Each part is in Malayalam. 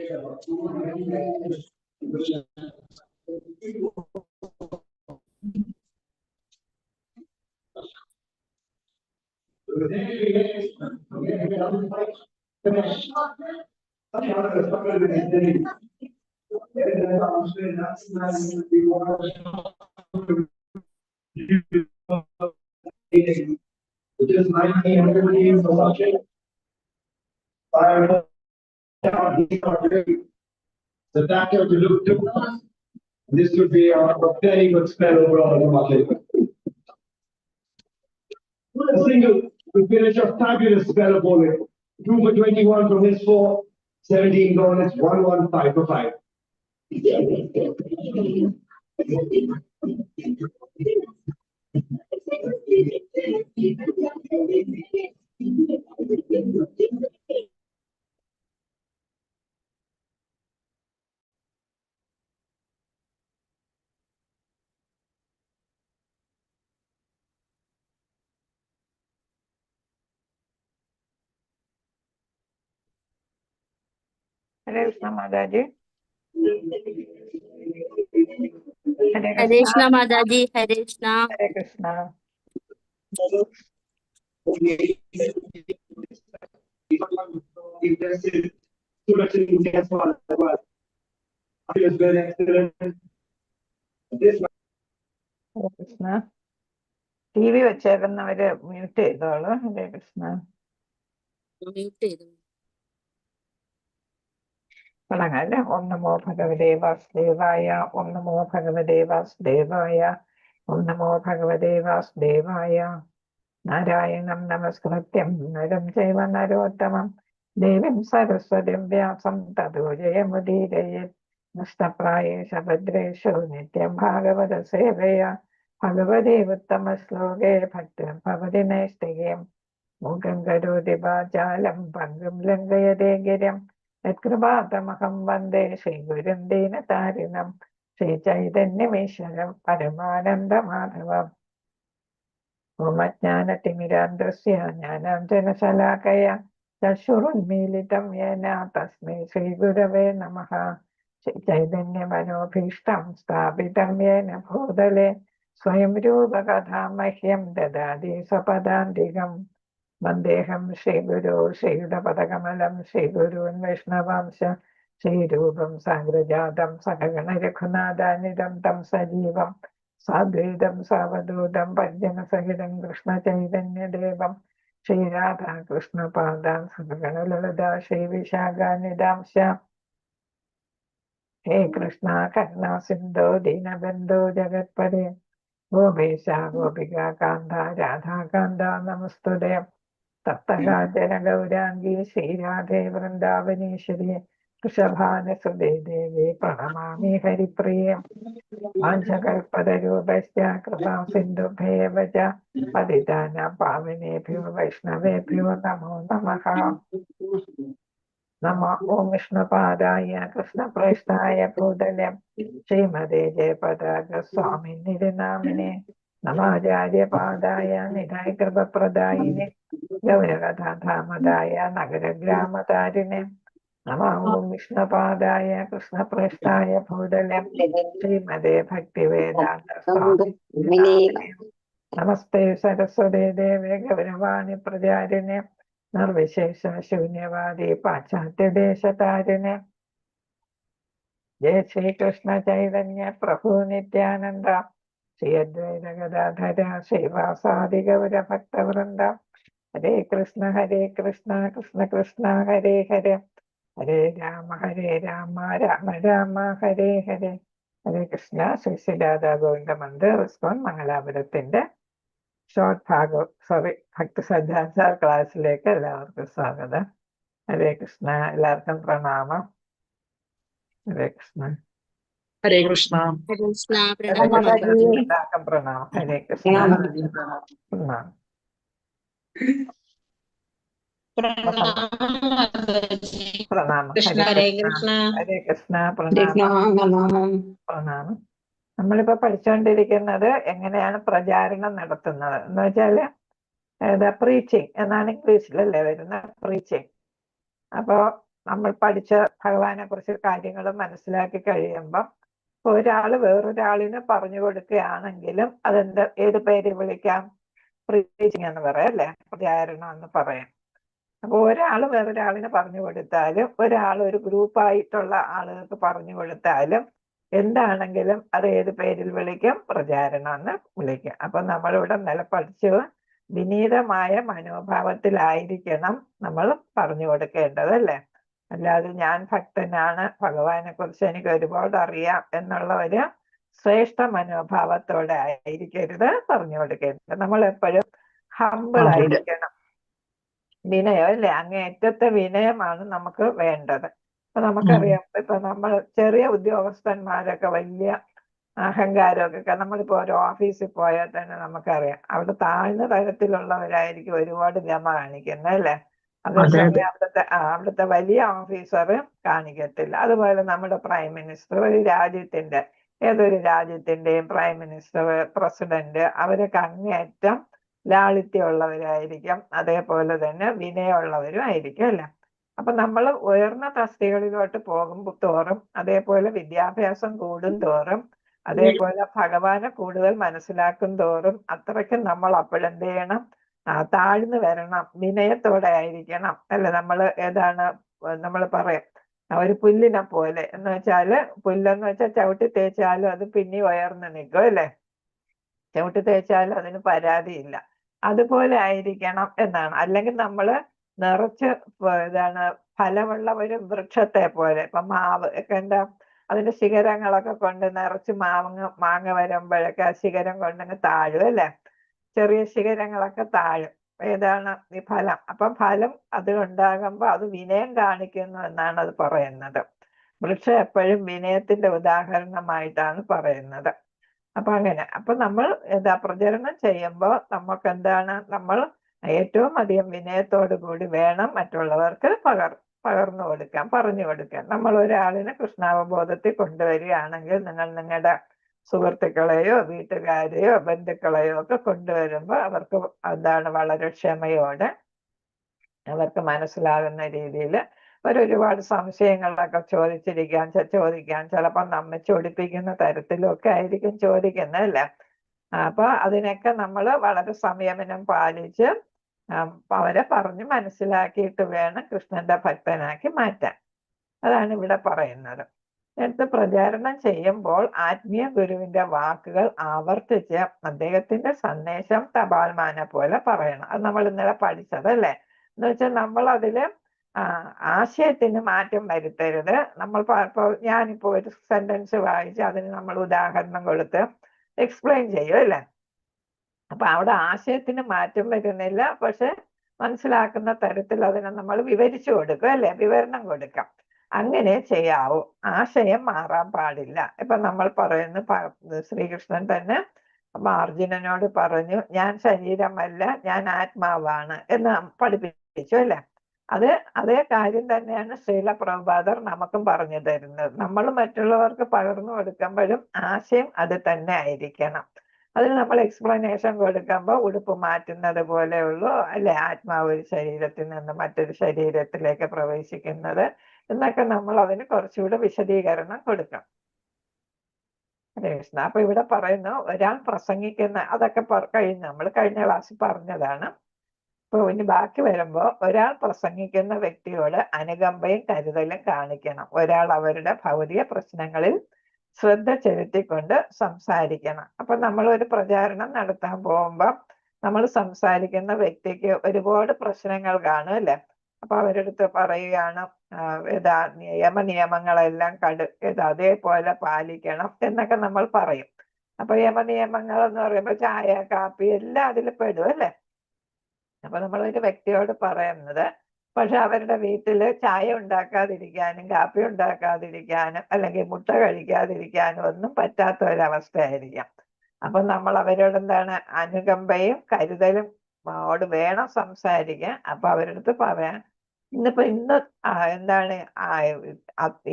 Which is 1900 production. The factor to look to. This would be a very good spell overall in the market. A single would finish a fabulous spell of bowling. 2 for 21 from his 4, 17 gone, it's 1-1-5 for 5. Hare Krishna Mataji. Hare Hare Krishna Mataji, Hare Krishna. Hare Krishna. Hare Krishna. T V വെച്ചേക്കുന്നവര് mute ചെയ്തോളൂ. ഹരേ കൃഷ്ണ. Mute ചെയ്തു. തുടങ്ങാല്ലേ. ഓം നമോ ഭഗവതേ വാസുദേവായ. ഓം നമോ ഭഗവതേ വാസുദേവായ. ഓം നമോ ഭഗവതേ വാസുദേവായ. നാരായണം നമസ്കൃത്യം നരം ചൈവ നരോത്തമം ദേവീം സരസ്വതിം വ്യാസം തതോ ജയമുദീരയേത്. നഷ്ടപ്രായേഷ ഭദ്രേഷു നിത്യം ഭാഗവത സേവയ. ഭഗവതി ഉത്തമ ശ്ലോകേ ഭക്തിം ഭവതി നൈഷ്ഠികീം. മൂകം കരോതി വാചാലം പങ്കും ലംഘയതേ ഗിരിം. യത്കൃപാതമഹം വന്ദേ ശ്രീഗുരും ദീനതാരിണം. ശ്രീചൈതന്യമീശ്വരം പരമാനന്ദമാധവം. ഓമജ്ഞാനതിമിരാന്ധസ്യ ജ്ഞാനാഞ്ജനശലാകയ ചക്ഷുരുന്മീലിതം യേന തസ്മൈ ശ്രീഗുരവേ നമഃ. ചൈതന്യമനോഭീഷ്ടം സ്ഥാപിതം യേന ഭൂതലേ സ്വയം രൂപകഥാ മഹ്യം ദദാതി സ്വപദാന്തികം. വന്ദേഹം ശ്രീഗുരോ ശ്രീയുതപദകമലം ശ്രീഗുരുൻ വൈഷ്ണവാംശ ശ്രീരൂപം സാഗ്രജാതം സഹഗണ രഘുനാഥാനിധം തം സജീവം സാദ്വൈതം സാവധൂതം പരിജനസഹിതം കൃഷ്ണചൈതന്യദേവം ശ്രീരാധാകൃഷ്ണപാദാൻ സഹഗണലളിതാ ശ്രീവിശാഖാനിധാംശ. ഹേ കൃഷ്ണ കരുണാ സിന്ധോ ദീനബന്ധോ ജഗത്പദേ ഗോപേശ ഗോപികാ കാന്ത രാധാകാന്ത നമസ്തുതേ. തപ്തകാചന ഗൗരാംഗീ ശ്രീരാധേ വൃന്ദാവനീശ്വരി വൃഷഭാനുസുതേ ദേവി പ്രണമാമി ഹരിപ്രിയേ. വാഞ്ചകൽപതരൂപശ്ച കൃപാ സിന്ധുഭ്യേവ ച പതിതാനാം പാവനേഭ്യോ വൈഷ്ണവേഭ്യോ നമോ നമഃ. നമോ ഓം വിഷ്ണുപാദായ കൃഷ്ണപ്രേഷ്ഠായ ഭൂതലേ ശ്രീമതേ ജയപതാക സ്വാമിനിധി നാമിനെ. നമാചാര്യപാദായ നിധായ കൃപപ്രദായിനെ ഗൗരകഥാധാമദായ നഗരഗ്രാമതാരിണെ. നമോ ഓം വിഷ്ണുപാദായ കൃഷ്ണപ്രേഷ്ഠായ ഭൂതലേ ശ്രീമതേ ഭക്തിവേദാന്ത സ്വാമിനിധി നാമിനെ. നമസ്തേ സരസ്വതേ ദേവേ ഗൗരവാണി പ്രചാരിണെ നിർവിശേഷ ശൂന്യവാദി പാശ്ചാത്യദേശതാരിണെ. ജയ ശ്രീകൃഷ്ണ ചൈതന്യ പ്രഭു നിത്യാനന്ദ ശ്രീ അദ്വൈത ഗദാധര ശ്രീവാസാദി ഗൗര ഭക്തവൃന്ദ. ഹരേ കൃഷ്ണ കൃഷ്ണ കൃഷ്ണ ഹരേ ഹരേ ഹരേ രാമ രാമ രാമ ഹരേ ഹരേ. ഹരേ കൃഷ്ണ. ശ്രീ ശ്രീ രാധാ ഗോവിന്ദ മന്ദിർ ഇസ്കോൺ മംഗലാപുരത്തിന്റെ ഷോർട്ട് ഭക്തി ശ്രദ്ധാ ക്ലാസ്സിലേക്ക് എല്ലാവർക്കും സ്വാഗതം. ഹരേ കൃഷ്ണ. എല്ലാവർക്കും പ്രണാമം. ഹരേ കൃഷ്ണ. ഹരേ കൃഷ്ണ. Hare Krishna, ഹരേ Pranam കൃഷ്ണ. Mataji. എല്ലാവർക്കും പ്രണാമം. ഹരേ കൃഷ്ണ. പ്രണാമം. പ്രണാമം. Hare Krishna. ഹരേ കൃഷ്ണ. പ്രണാമം. പ്രണാമം. നമ്മളിപ്പോ പഠിച്ചുകൊണ്ടിരിക്കുന്നത് എങ്ങനെയാണ് പ്രചാരണം നടത്തുന്നത് എന്ന് വെച്ചാല് പ്രീച്ചിങ് എന്നാണ് ഇംഗ്ലീഷിലല്ലേ വരുന്ന പ്രീച്ചിങ്. അപ്പോ നമ്മൾ പഠിച്ച ഭഗവാനെ കുറിച്ച് കാര്യങ്ങൾ മനസ്സിലാക്കി കഴിയുമ്പം ഒരാള് വേറൊരാളിന് പറഞ്ഞു കൊടുക്കുകയാണെങ്കിലും ഏത് പേര് വിളിക്കാം? പ്രീച്ചിങ് എന്ന് പറയാം അല്ലെ, പ്രചാരണം എന്ന് പറയാം. അപ്പൊ ഒരാള് വേറൊരാളിന് പറഞ്ഞു കൊടുത്താലും ഒരാൾ ഒരു ഗ്രൂപ്പായിട്ടുള്ള ആളുകൾക്ക് പറഞ്ഞു കൊടുത്താലും എന്താണെങ്കിലും അത് ഏത് പേരിൽ വിളിക്കും? പ്രചാരണം എന്ന് വിളിക്കും. അപ്പൊ നമ്മളിവിടെ പഠിച്ചു വിനീതമായ മനോഭാവത്തിലായിരിക്കണം നമ്മൾ പറഞ്ഞു കൊടുക്കേണ്ടത് അല്ലേ. അല്ലാതെ ഞാൻ ഭക്തനാണ്, ഭഗവാനെ കുറിച്ച് എനിക്ക് ഒരുപാട് അറിയാം എന്നുള്ള ഒരു ശ്രേഷ്ഠ മനോഭാവത്തോടെ ആയിരിക്കരുത് പറഞ്ഞു കൊടുക്കേണ്ടത്. നമ്മൾ എപ്പോഴും ഹമ്പിൾ ആയിരിക്കണം. വിനയം അല്ലേ, അങ്ങേയറ്റത്തെ വിനയമാണ് നമുക്ക് വേണ്ടത്. അപ്പൊ നമുക്കറിയാം, ഇപ്പൊ നമ്മൾ ചെറിയ ഉദ്യോഗസ്ഥന്മാരൊക്കെ വലിയ അഹങ്കാരമൊക്കെ, നമ്മളിപ്പോ ഒരു ഓഫീസിൽ പോയാൽ തന്നെ നമുക്കറിയാം അവിടെ താഴ്ന്ന തരത്തിലുള്ളവരായിരിക്കും ഒരുപാട് ഗമ കാണിക്കുന്നത് അല്ലേ. അതേസമയം അവിടുത്തെ വലിയ ഓഫീസർ കാണിക്കത്തില്ല. അതുപോലെ നമ്മുടെ പ്രൈം മിനിസ്റ്റർ, ഒരു രാജ്യത്തിന്റെ ഏതൊരു രാജ്യത്തിന്റെയും പ്രൈം മിനിസ്റ്റർ, പ്രസിഡന്റ്, അവരൊക്കെ അങ്ങേയറ്റം ലാളിത്യമുള്ളവരായിരിക്കും. അതേപോലെ തന്നെ വിനയമുള്ളവരും ആയിരിക്കും അല്ലെ. അപ്പൊ നമ്മൾ ഉയർന്ന തസ്തികളിലോട്ട് പോകുമ്പോൾ തോറും, അതേപോലെ വിദ്യാഭ്യാസം കൂടും തോറും, അതേപോലെ ഭഗവാനെ കൂടുതൽ മനസ്സിലാക്കും തോറും അത്രയ്ക്കും നമ്മൾ അപ്പോഴെന്ത് ചെയ്യണം? താഴ്ന്നു വരണം, വിനയത്തോടെ ആയിരിക്കണം അല്ലെ. നമ്മൾ പറയാം ഒരു പുല്ലിനെ പോലെ എന്ന് വെച്ചാല്, പുല്ലെന്ന് വെച്ചാൽ ചവിട്ടി തേച്ചാലും അത് പിന്നെ ഉയർന്നു നിൽക്കും അല്ലെ. ചവിട്ടി തേച്ചാലും അതിന് പരാതിയില്ല. അതുപോലെ ആയിരിക്കണം എന്നാണ്. അല്ലെങ്കിൽ നമ്മള് നിറച്ച് ഫലമുള്ള ഒരു വൃക്ഷത്തെ പോലെ, ഇപ്പൊ മാവ് ഒക്കെ എന്താ, അതിന്റെ ശിഖരങ്ങളൊക്കെ കൊണ്ട് നിറച്ച് മാങ്ങ വരുമ്പോഴൊക്കെ ആ ശിഖരം കൊണ്ടങ്ങ് താഴും അല്ലെ. ചെറിയ ശിഖരങ്ങളൊക്കെ താഴും. ഈ ഫലം. അപ്പൊ ഫലം അതിലുണ്ടാകുമ്പോ അത് വിനയം കാണിക്കുന്നു എന്നാണ് അത് പറയുന്നത്. വൃക്ഷം എപ്പോഴും വിനയത്തിന്റെ ഉദാഹരണമായിട്ടാണ് പറയുന്നത്. അപ്പൊ അങ്ങനെ, അപ്പൊ നമ്മൾ പ്രചരണം ചെയ്യുമ്പോൾ നമുക്ക് നമ്മൾ ഏറ്റവും അധികം വിനയത്തോടു കൂടി വേണം മറ്റുള്ളവർക്ക് പകർന്നു കൊടുക്കാൻ, പറഞ്ഞു കൊടുക്കാൻ. നമ്മൾ ഒരാളിനെ കൃഷ്ണാവബോധത്തിൽ കൊണ്ടുവരികയാണെങ്കിൽ നിങ്ങളുടെ സുഹൃത്തുക്കളെയോ വീട്ടുകാരെയോ ബന്ധുക്കളെയോ ഒക്കെ കൊണ്ടുവരുമ്പോൾ അവർക്ക് വളരെ ക്ഷമയോടെ അവർക്ക് മനസ്സിലാകുന്ന രീതിയിൽ ഒരുപാട് സംശയങ്ങളൊക്കെ ചോദിക്കാൻ ചിലപ്പോൾ നമ്മെ ചോദിപ്പിക്കുന്ന തരത്തിലൊക്കെ ആയിരിക്കും ചോദിക്കുന്നത് അല്ലേ. അപ്പൊ അതിനൊക്കെ നമ്മൾ വളരെ സംയമനം പാലിച്ച് അവരെ പറഞ്ഞ് മനസ്സിലാക്കിയിട്ട് വേണം കൃഷ്ണന്റെ ഭക്തനാക്കി മാറ്റാൻ. അതാണ് ഇവിടെ പറയുന്നത്. അടുത്ത് പ്രചാരണം ചെയ്യുമ്പോൾ ആത്മീയ ഗുരുവിന്റെ വാക്കുകൾ ആവർത്തിച്ച് അദ്ദേഹത്തിന്റെ സന്ദേശം തപാൽമാനെ പോലെ പറയണം. അത് നമ്മൾ ഇന്നലെ പഠിച്ചതല്ലേ. എന്ന് വെച്ചാൽ നമ്മൾ അതില് ആശയത്തിന് മാറ്റം വരുത്തരുത്. ഞാനിപ്പോ ഒരു സെന്റൻസ് വായിച്ച് അതിന് നമ്മൾ ഉദാഹരണം കൊടുത്ത് എക്സ്പ്ലെയിൻ ചെയ്യും അല്ലേ. അപ്പൊ അവിടെ ആശയത്തിന് മാറ്റം വരുന്നില്ല, പക്ഷെ മനസ്സിലാക്കുന്ന തരത്തിൽ അതിനെ നമ്മൾ വിവരിച്ചു കൊടുക്കും അല്ലെ, വിവരണം കൊടുക്കാം. അങ്ങനെ ചെയ്യാവൂ, ആശയം മാറാൻ പാടില്ല. ഇപ്പൊ നമ്മൾ പറയുന്നു, ശ്രീകൃഷ്ണൻ തന്നെ അർജുനനോട് പറഞ്ഞു, ഞാൻ ശരീരമല്ല, ഞാൻ ആത്മാവാണ് എന്ന് പഠിപ്പിച്ചു അല്ലെ. അതേ കാര്യം തന്നെയാണ് ശ്രീല പ്രഭുപാദർ നമുക്കും പറഞ്ഞു തരുന്നത്. നമ്മൾ മറ്റുള്ളവർക്ക് പകർന്നു കൊടുക്കുമ്പോഴും ആശയം അത് തന്നെ ആയിരിക്കണം. അതിന് നമ്മൾ എക്സ്പ്ലനേഷൻ കൊടുക്കുമ്പോൾ ഉടുപ്പ് മാറ്റുന്നത് പോലെയുള്ളൂ അല്ലെ, ആത്മാവ് ഒരു ശരീരത്തിൽ നിന്ന് മറ്റൊരു ശരീരത്തിലേക്ക് പ്രവേശിക്കുന്നത് എന്നൊക്കെ നമ്മൾ അതിന് കുറച്ചുകൂടെ വിശദീകരണം കൊടുക്കാം. ഹരേ കൃഷ്ണ. അപ്പൊ ഇവിടെ പറയുന്നു, ഒരാൾ പ്രസംഗിക്കുന്ന, അതൊക്കെ നമ്മൾ കഴിഞ്ഞ ക്ലാസ്സിൽ പറഞ്ഞതാണ്. ഇപ്പൊ ഇനി ബാക്കി വരുമ്പോ, ഒരാൾ പ്രസംഗിക്കുന്ന വ്യക്തിയോട് അനുകമ്പയും കരുതലും കാണിക്കണം. ഒരാൾ അവരുടെ ഭൗതിക പ്രശ്നങ്ങളിൽ ശ്രദ്ധ ചെലുത്തിക്കൊണ്ട് സംസാരിക്കണം. അപ്പൊ നമ്മൾ ഒരു പ്രചാരണം നടത്താൻ പോകുമ്പോൾ നമ്മൾ സംസാരിക്കുന്ന വ്യക്തിക്ക് ഒരുപാട് പ്രശ്നങ്ങൾ കാണും അല്ലെ. അപ്പൊ അവരടുത്ത് പറയുകയാണ്, യമനിയമങ്ങളെല്ലാം അതേപോലെ പാലിക്കണം എന്നൊക്കെ നമ്മൾ പറയും. അപ്പൊ യമനിയമങ്ങൾ എന്ന് പറയുമ്പോൾ ചായ കാപ്പി എല്ലാം അതിൽ പെടും അല്ലെ. അപ്പൊ നമ്മളൊരു വ്യക്തിയോട് പറയുന്നത്, പക്ഷെ അവരുടെ വീട്ടില് ചായ ഉണ്ടാക്കാതിരിക്കാനും കാപ്പി ഉണ്ടാക്കാതിരിക്കാനും അല്ലെങ്കിൽ മുട്ട കഴിക്കാതിരിക്കാനും ഒന്നും പറ്റാത്ത ഒരവസ്ഥയായിരിക്കാം. അപ്പൊ നമ്മൾ അവരോട് അനുകമ്പയും കരുതലും വേണം സംസാരിക്കാൻ. അപ്പൊ അവരടുത്ത് പറയാൻ, ഇന്ന്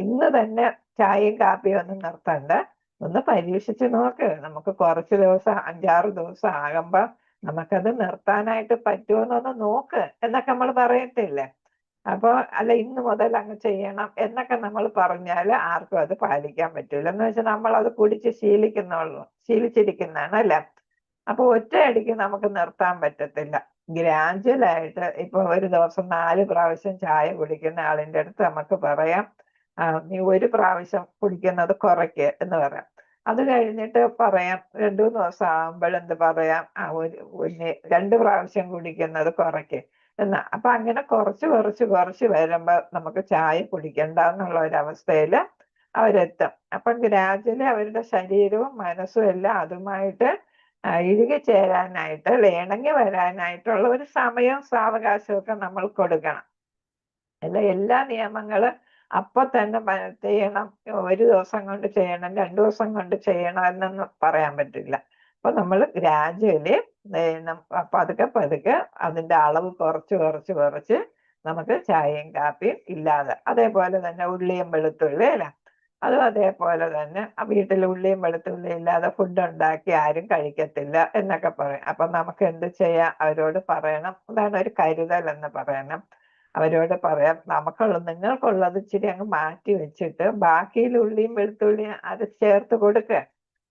ഇന്ന് തന്നെ ചായയും കാപ്പിയും ഒന്നും നിർത്തണ്ട, ഒന്ന് പരീക്ഷിച്ച് നോക്ക്. നമുക്ക് കുറച്ച് ദിവസം 5-6 ദിവസം ആകുമ്പോ നമുക്കത് നിർത്താനായിട്ട് പറ്റുമോന്നൊന്ന് നോക്ക് എന്നൊക്കെ നമ്മൾ പറയത്തില്ലേ. അപ്പൊ അല്ല ഇന്ന് മുതൽ അങ്ങ് ചെയ്യണം എന്നൊക്കെ നമ്മൾ പറഞ്ഞാൽ ആർക്കും അത് പാലിക്കാൻ പറ്റൂല. എന്ന് വെച്ചാൽ നമ്മൾ അത് കുടിച്ച് ശീലിച്ചിരിക്കുന്നതാണ് അല്ലെ. അപ്പൊ ഒറ്റയടിക്ക് നമുക്ക് നിർത്താൻ പറ്റത്തില്ല. ഗ്രാജുവൽ ആയിട്ട് ഇപ്പൊ ഒരു ദിവസം 4 പ്രാവശ്യം ചായ കുടിക്കുന്ന ആളിന്റെ അടുത്ത് നമുക്ക് പറയാം, നീ 1 പ്രാവശ്യം കുടിക്കുന്നത് കുറയ്ക്ക് എന്ന് പറയാം. അത് കഴിഞ്ഞിട്ട് പറയാം 2-3 ദിവസം ആകുമ്പോൾ എന്ത് പറയാം, 2 പ്രാവശ്യം കുടിക്കുന്നത് കുറയ്ക്ക് എന്നാ. അപ്പൊ അങ്ങനെ കുറച്ച് വരുമ്പോ നമുക്ക് ചായ കുടിക്കണ്ട എന്നുള്ള ഒരവസ്ഥയില് അവരെത്തും. അപ്പൊ ഗ്രാജുവലി അവരുടെ ശരീരവും മനസ്സും എല്ലാം അതുമായിട്ട് ഇഴുകി ചേരാനായിട്ട് ഇണങ്ങി വരാനായിട്ടുള്ള ഒരു സമയവും സാവകാശവും ഒക്കെ നമ്മൾ കൊടുക്കണം. അല്ല എല്ലാ നിയമങ്ങള് അപ്പൊ തന്നെ ചെയ്യണം, 1 ദിവസം കൊണ്ട് ചെയ്യണം, 2 ദിവസം കൊണ്ട് ചെയ്യണം എന്നൊന്നും പറയാൻ പറ്റില്ല. അപ്പൊ നമ്മൾ ഗ്രാജുവലി പതുക്കെ അതിന്റെ അളവ് കുറച്ച് നമുക്ക് ചായയും കാപ്പിയും ഇല്ലാതെ, അതേപോലെ തന്നെ ഉള്ളിയും വെളുത്തുള്ളി അല്ല, അതും അതേപോലെ തന്നെ വീട്ടിൽ ഉള്ളിയും വെളുത്തുള്ളി ഇല്ലാതെ ഫുഡ് ഉണ്ടാക്കി ആരും കഴിക്കത്തില്ല എന്നൊക്കെ പറയും. അപ്പൊ നമുക്ക് എന്ത് ചെയ്യാം, അവരോട് പറയണം. അതാണ് ഒരു കരുതൽ എന്ന് പറയണം. അവരോട് പറയാം, നിങ്ങൾക്കുള്ളത് ഇച്ചിരി അങ്ങ് മാറ്റി വെച്ചിട്ട് ബാക്കിയിൽ ഉള്ളിയും വെളുത്തുള്ളിയും അത് ചേർത്ത് കൊടുക്കുക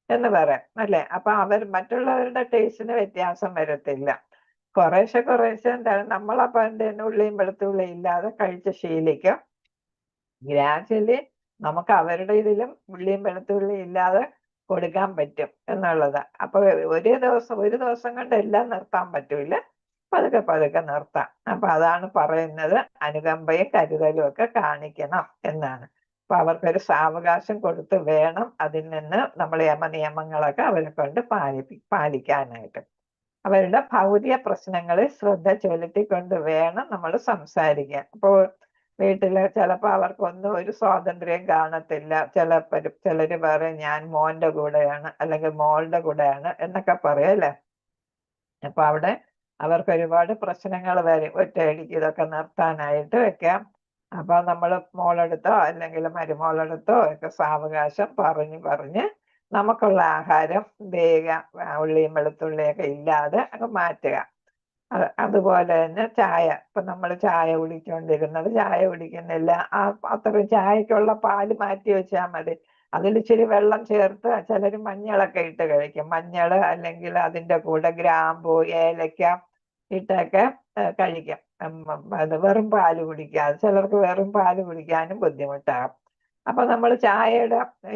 എന്ന് പറയാം അല്ലെ. അപ്പൊ മറ്റുള്ളവരുടെ ടേസ്റ്റിന് വ്യത്യാസം വരത്തില്ല. കുറേശ്ശെ എന്താണ് നമ്മളപ്പോ ഉള്ളിയും വെളുത്തുള്ളിയും ഇല്ലാതെ കഴിച്ച് ശീലിക്കും. ഗ്രാജുവലി നമുക്ക് അവരുടെ ഇതിലും ഉള്ളിയും വെളുത്തുള്ളിയും ഇല്ലാതെ കൊടുക്കാൻ പറ്റും എന്നുള്ളത്. അപ്പൊ ഒരു ദിവസം കൊണ്ട് എല്ലാം നിർത്താൻ പറ്റൂല, പതുക്കെ നിർത്താം. അപ്പൊ അതാണ് പറയുന്നത്, അനുകമ്പയും കരുതലും ഒക്കെ കാണിക്കണം എന്നാണ്. അപ്പൊ അവർക്കൊരു സാവകാശം കൊടുത്ത് വേണം അതിൽ നിന്ന് നമ്മൾ നിയമങ്ങളൊക്കെ അവരെ കൊണ്ട് പാലിക്കാനായിട്ട്. അവരുടെ ഭൗതിക പ്രശ്നങ്ങളിൽ ശ്രദ്ധ ചെലുത്തിക്കൊണ്ട് വേണം നമ്മൾ സംസാരിക്കാൻ. അപ്പോൾ വീട്ടില് ചിലപ്പോ അവർക്കൊന്നും ഒരു സ്വാതന്ത്ര്യം കാണത്തില്ല. ചിലര് പറയും ഞാൻ മോന്റെ കൂടെയാണ് അല്ലെങ്കിൽ മോളുടെ കൂടെയാണ് എന്നൊക്കെ പറയും അല്ലെ. അപ്പൊ അവിടെ അവർക്ക് ഒരുപാട് പ്രശ്നങ്ങൾ വരും. ഒറ്റയടിക്ക് ഇതൊക്കെ നിർത്താനായിട്ട് വെക്കാം. അപ്പൊ നമ്മൾ മോളെടുത്തോ അല്ലെങ്കിൽ മരുമോളെടുത്തോ ഒക്കെ സാവകാശം പറഞ്ഞ് നമുക്കുള്ള ആഹാരം വേഗം ഉള്ളിയും വെളുത്തുള്ളിയൊക്കെ ഇല്ലാതെ അങ്ങ് മാറ്റുക. അതുപോലെ തന്നെ ചായ, ഇപ്പൊ നമ്മൾ ചായ കുടിക്കുന്നില്ല, അത്രയും ചായക്കുള്ള പാല് മാറ്റി വെച്ചാൽ മതി. അതിൽ ഇച്ചിരി വെള്ളം ചേർത്ത് ചിലർ മഞ്ഞളൊക്കെ ഇട്ട് കഴിക്കും. മഞ്ഞള് അല്ലെങ്കിൽ അതിന്റെ കൂടെ ഗ്രാമ്പു, ഏലക്ക ഇട്ടൊക്കെ കഴിക്കും. അത് വെറും പാല് കുടിക്കാതെ ചിലർക്ക് വെറും പാല് കുടിക്കാനും ബുദ്ധിമുട്ടാകും. അപ്പൊ നമ്മൾ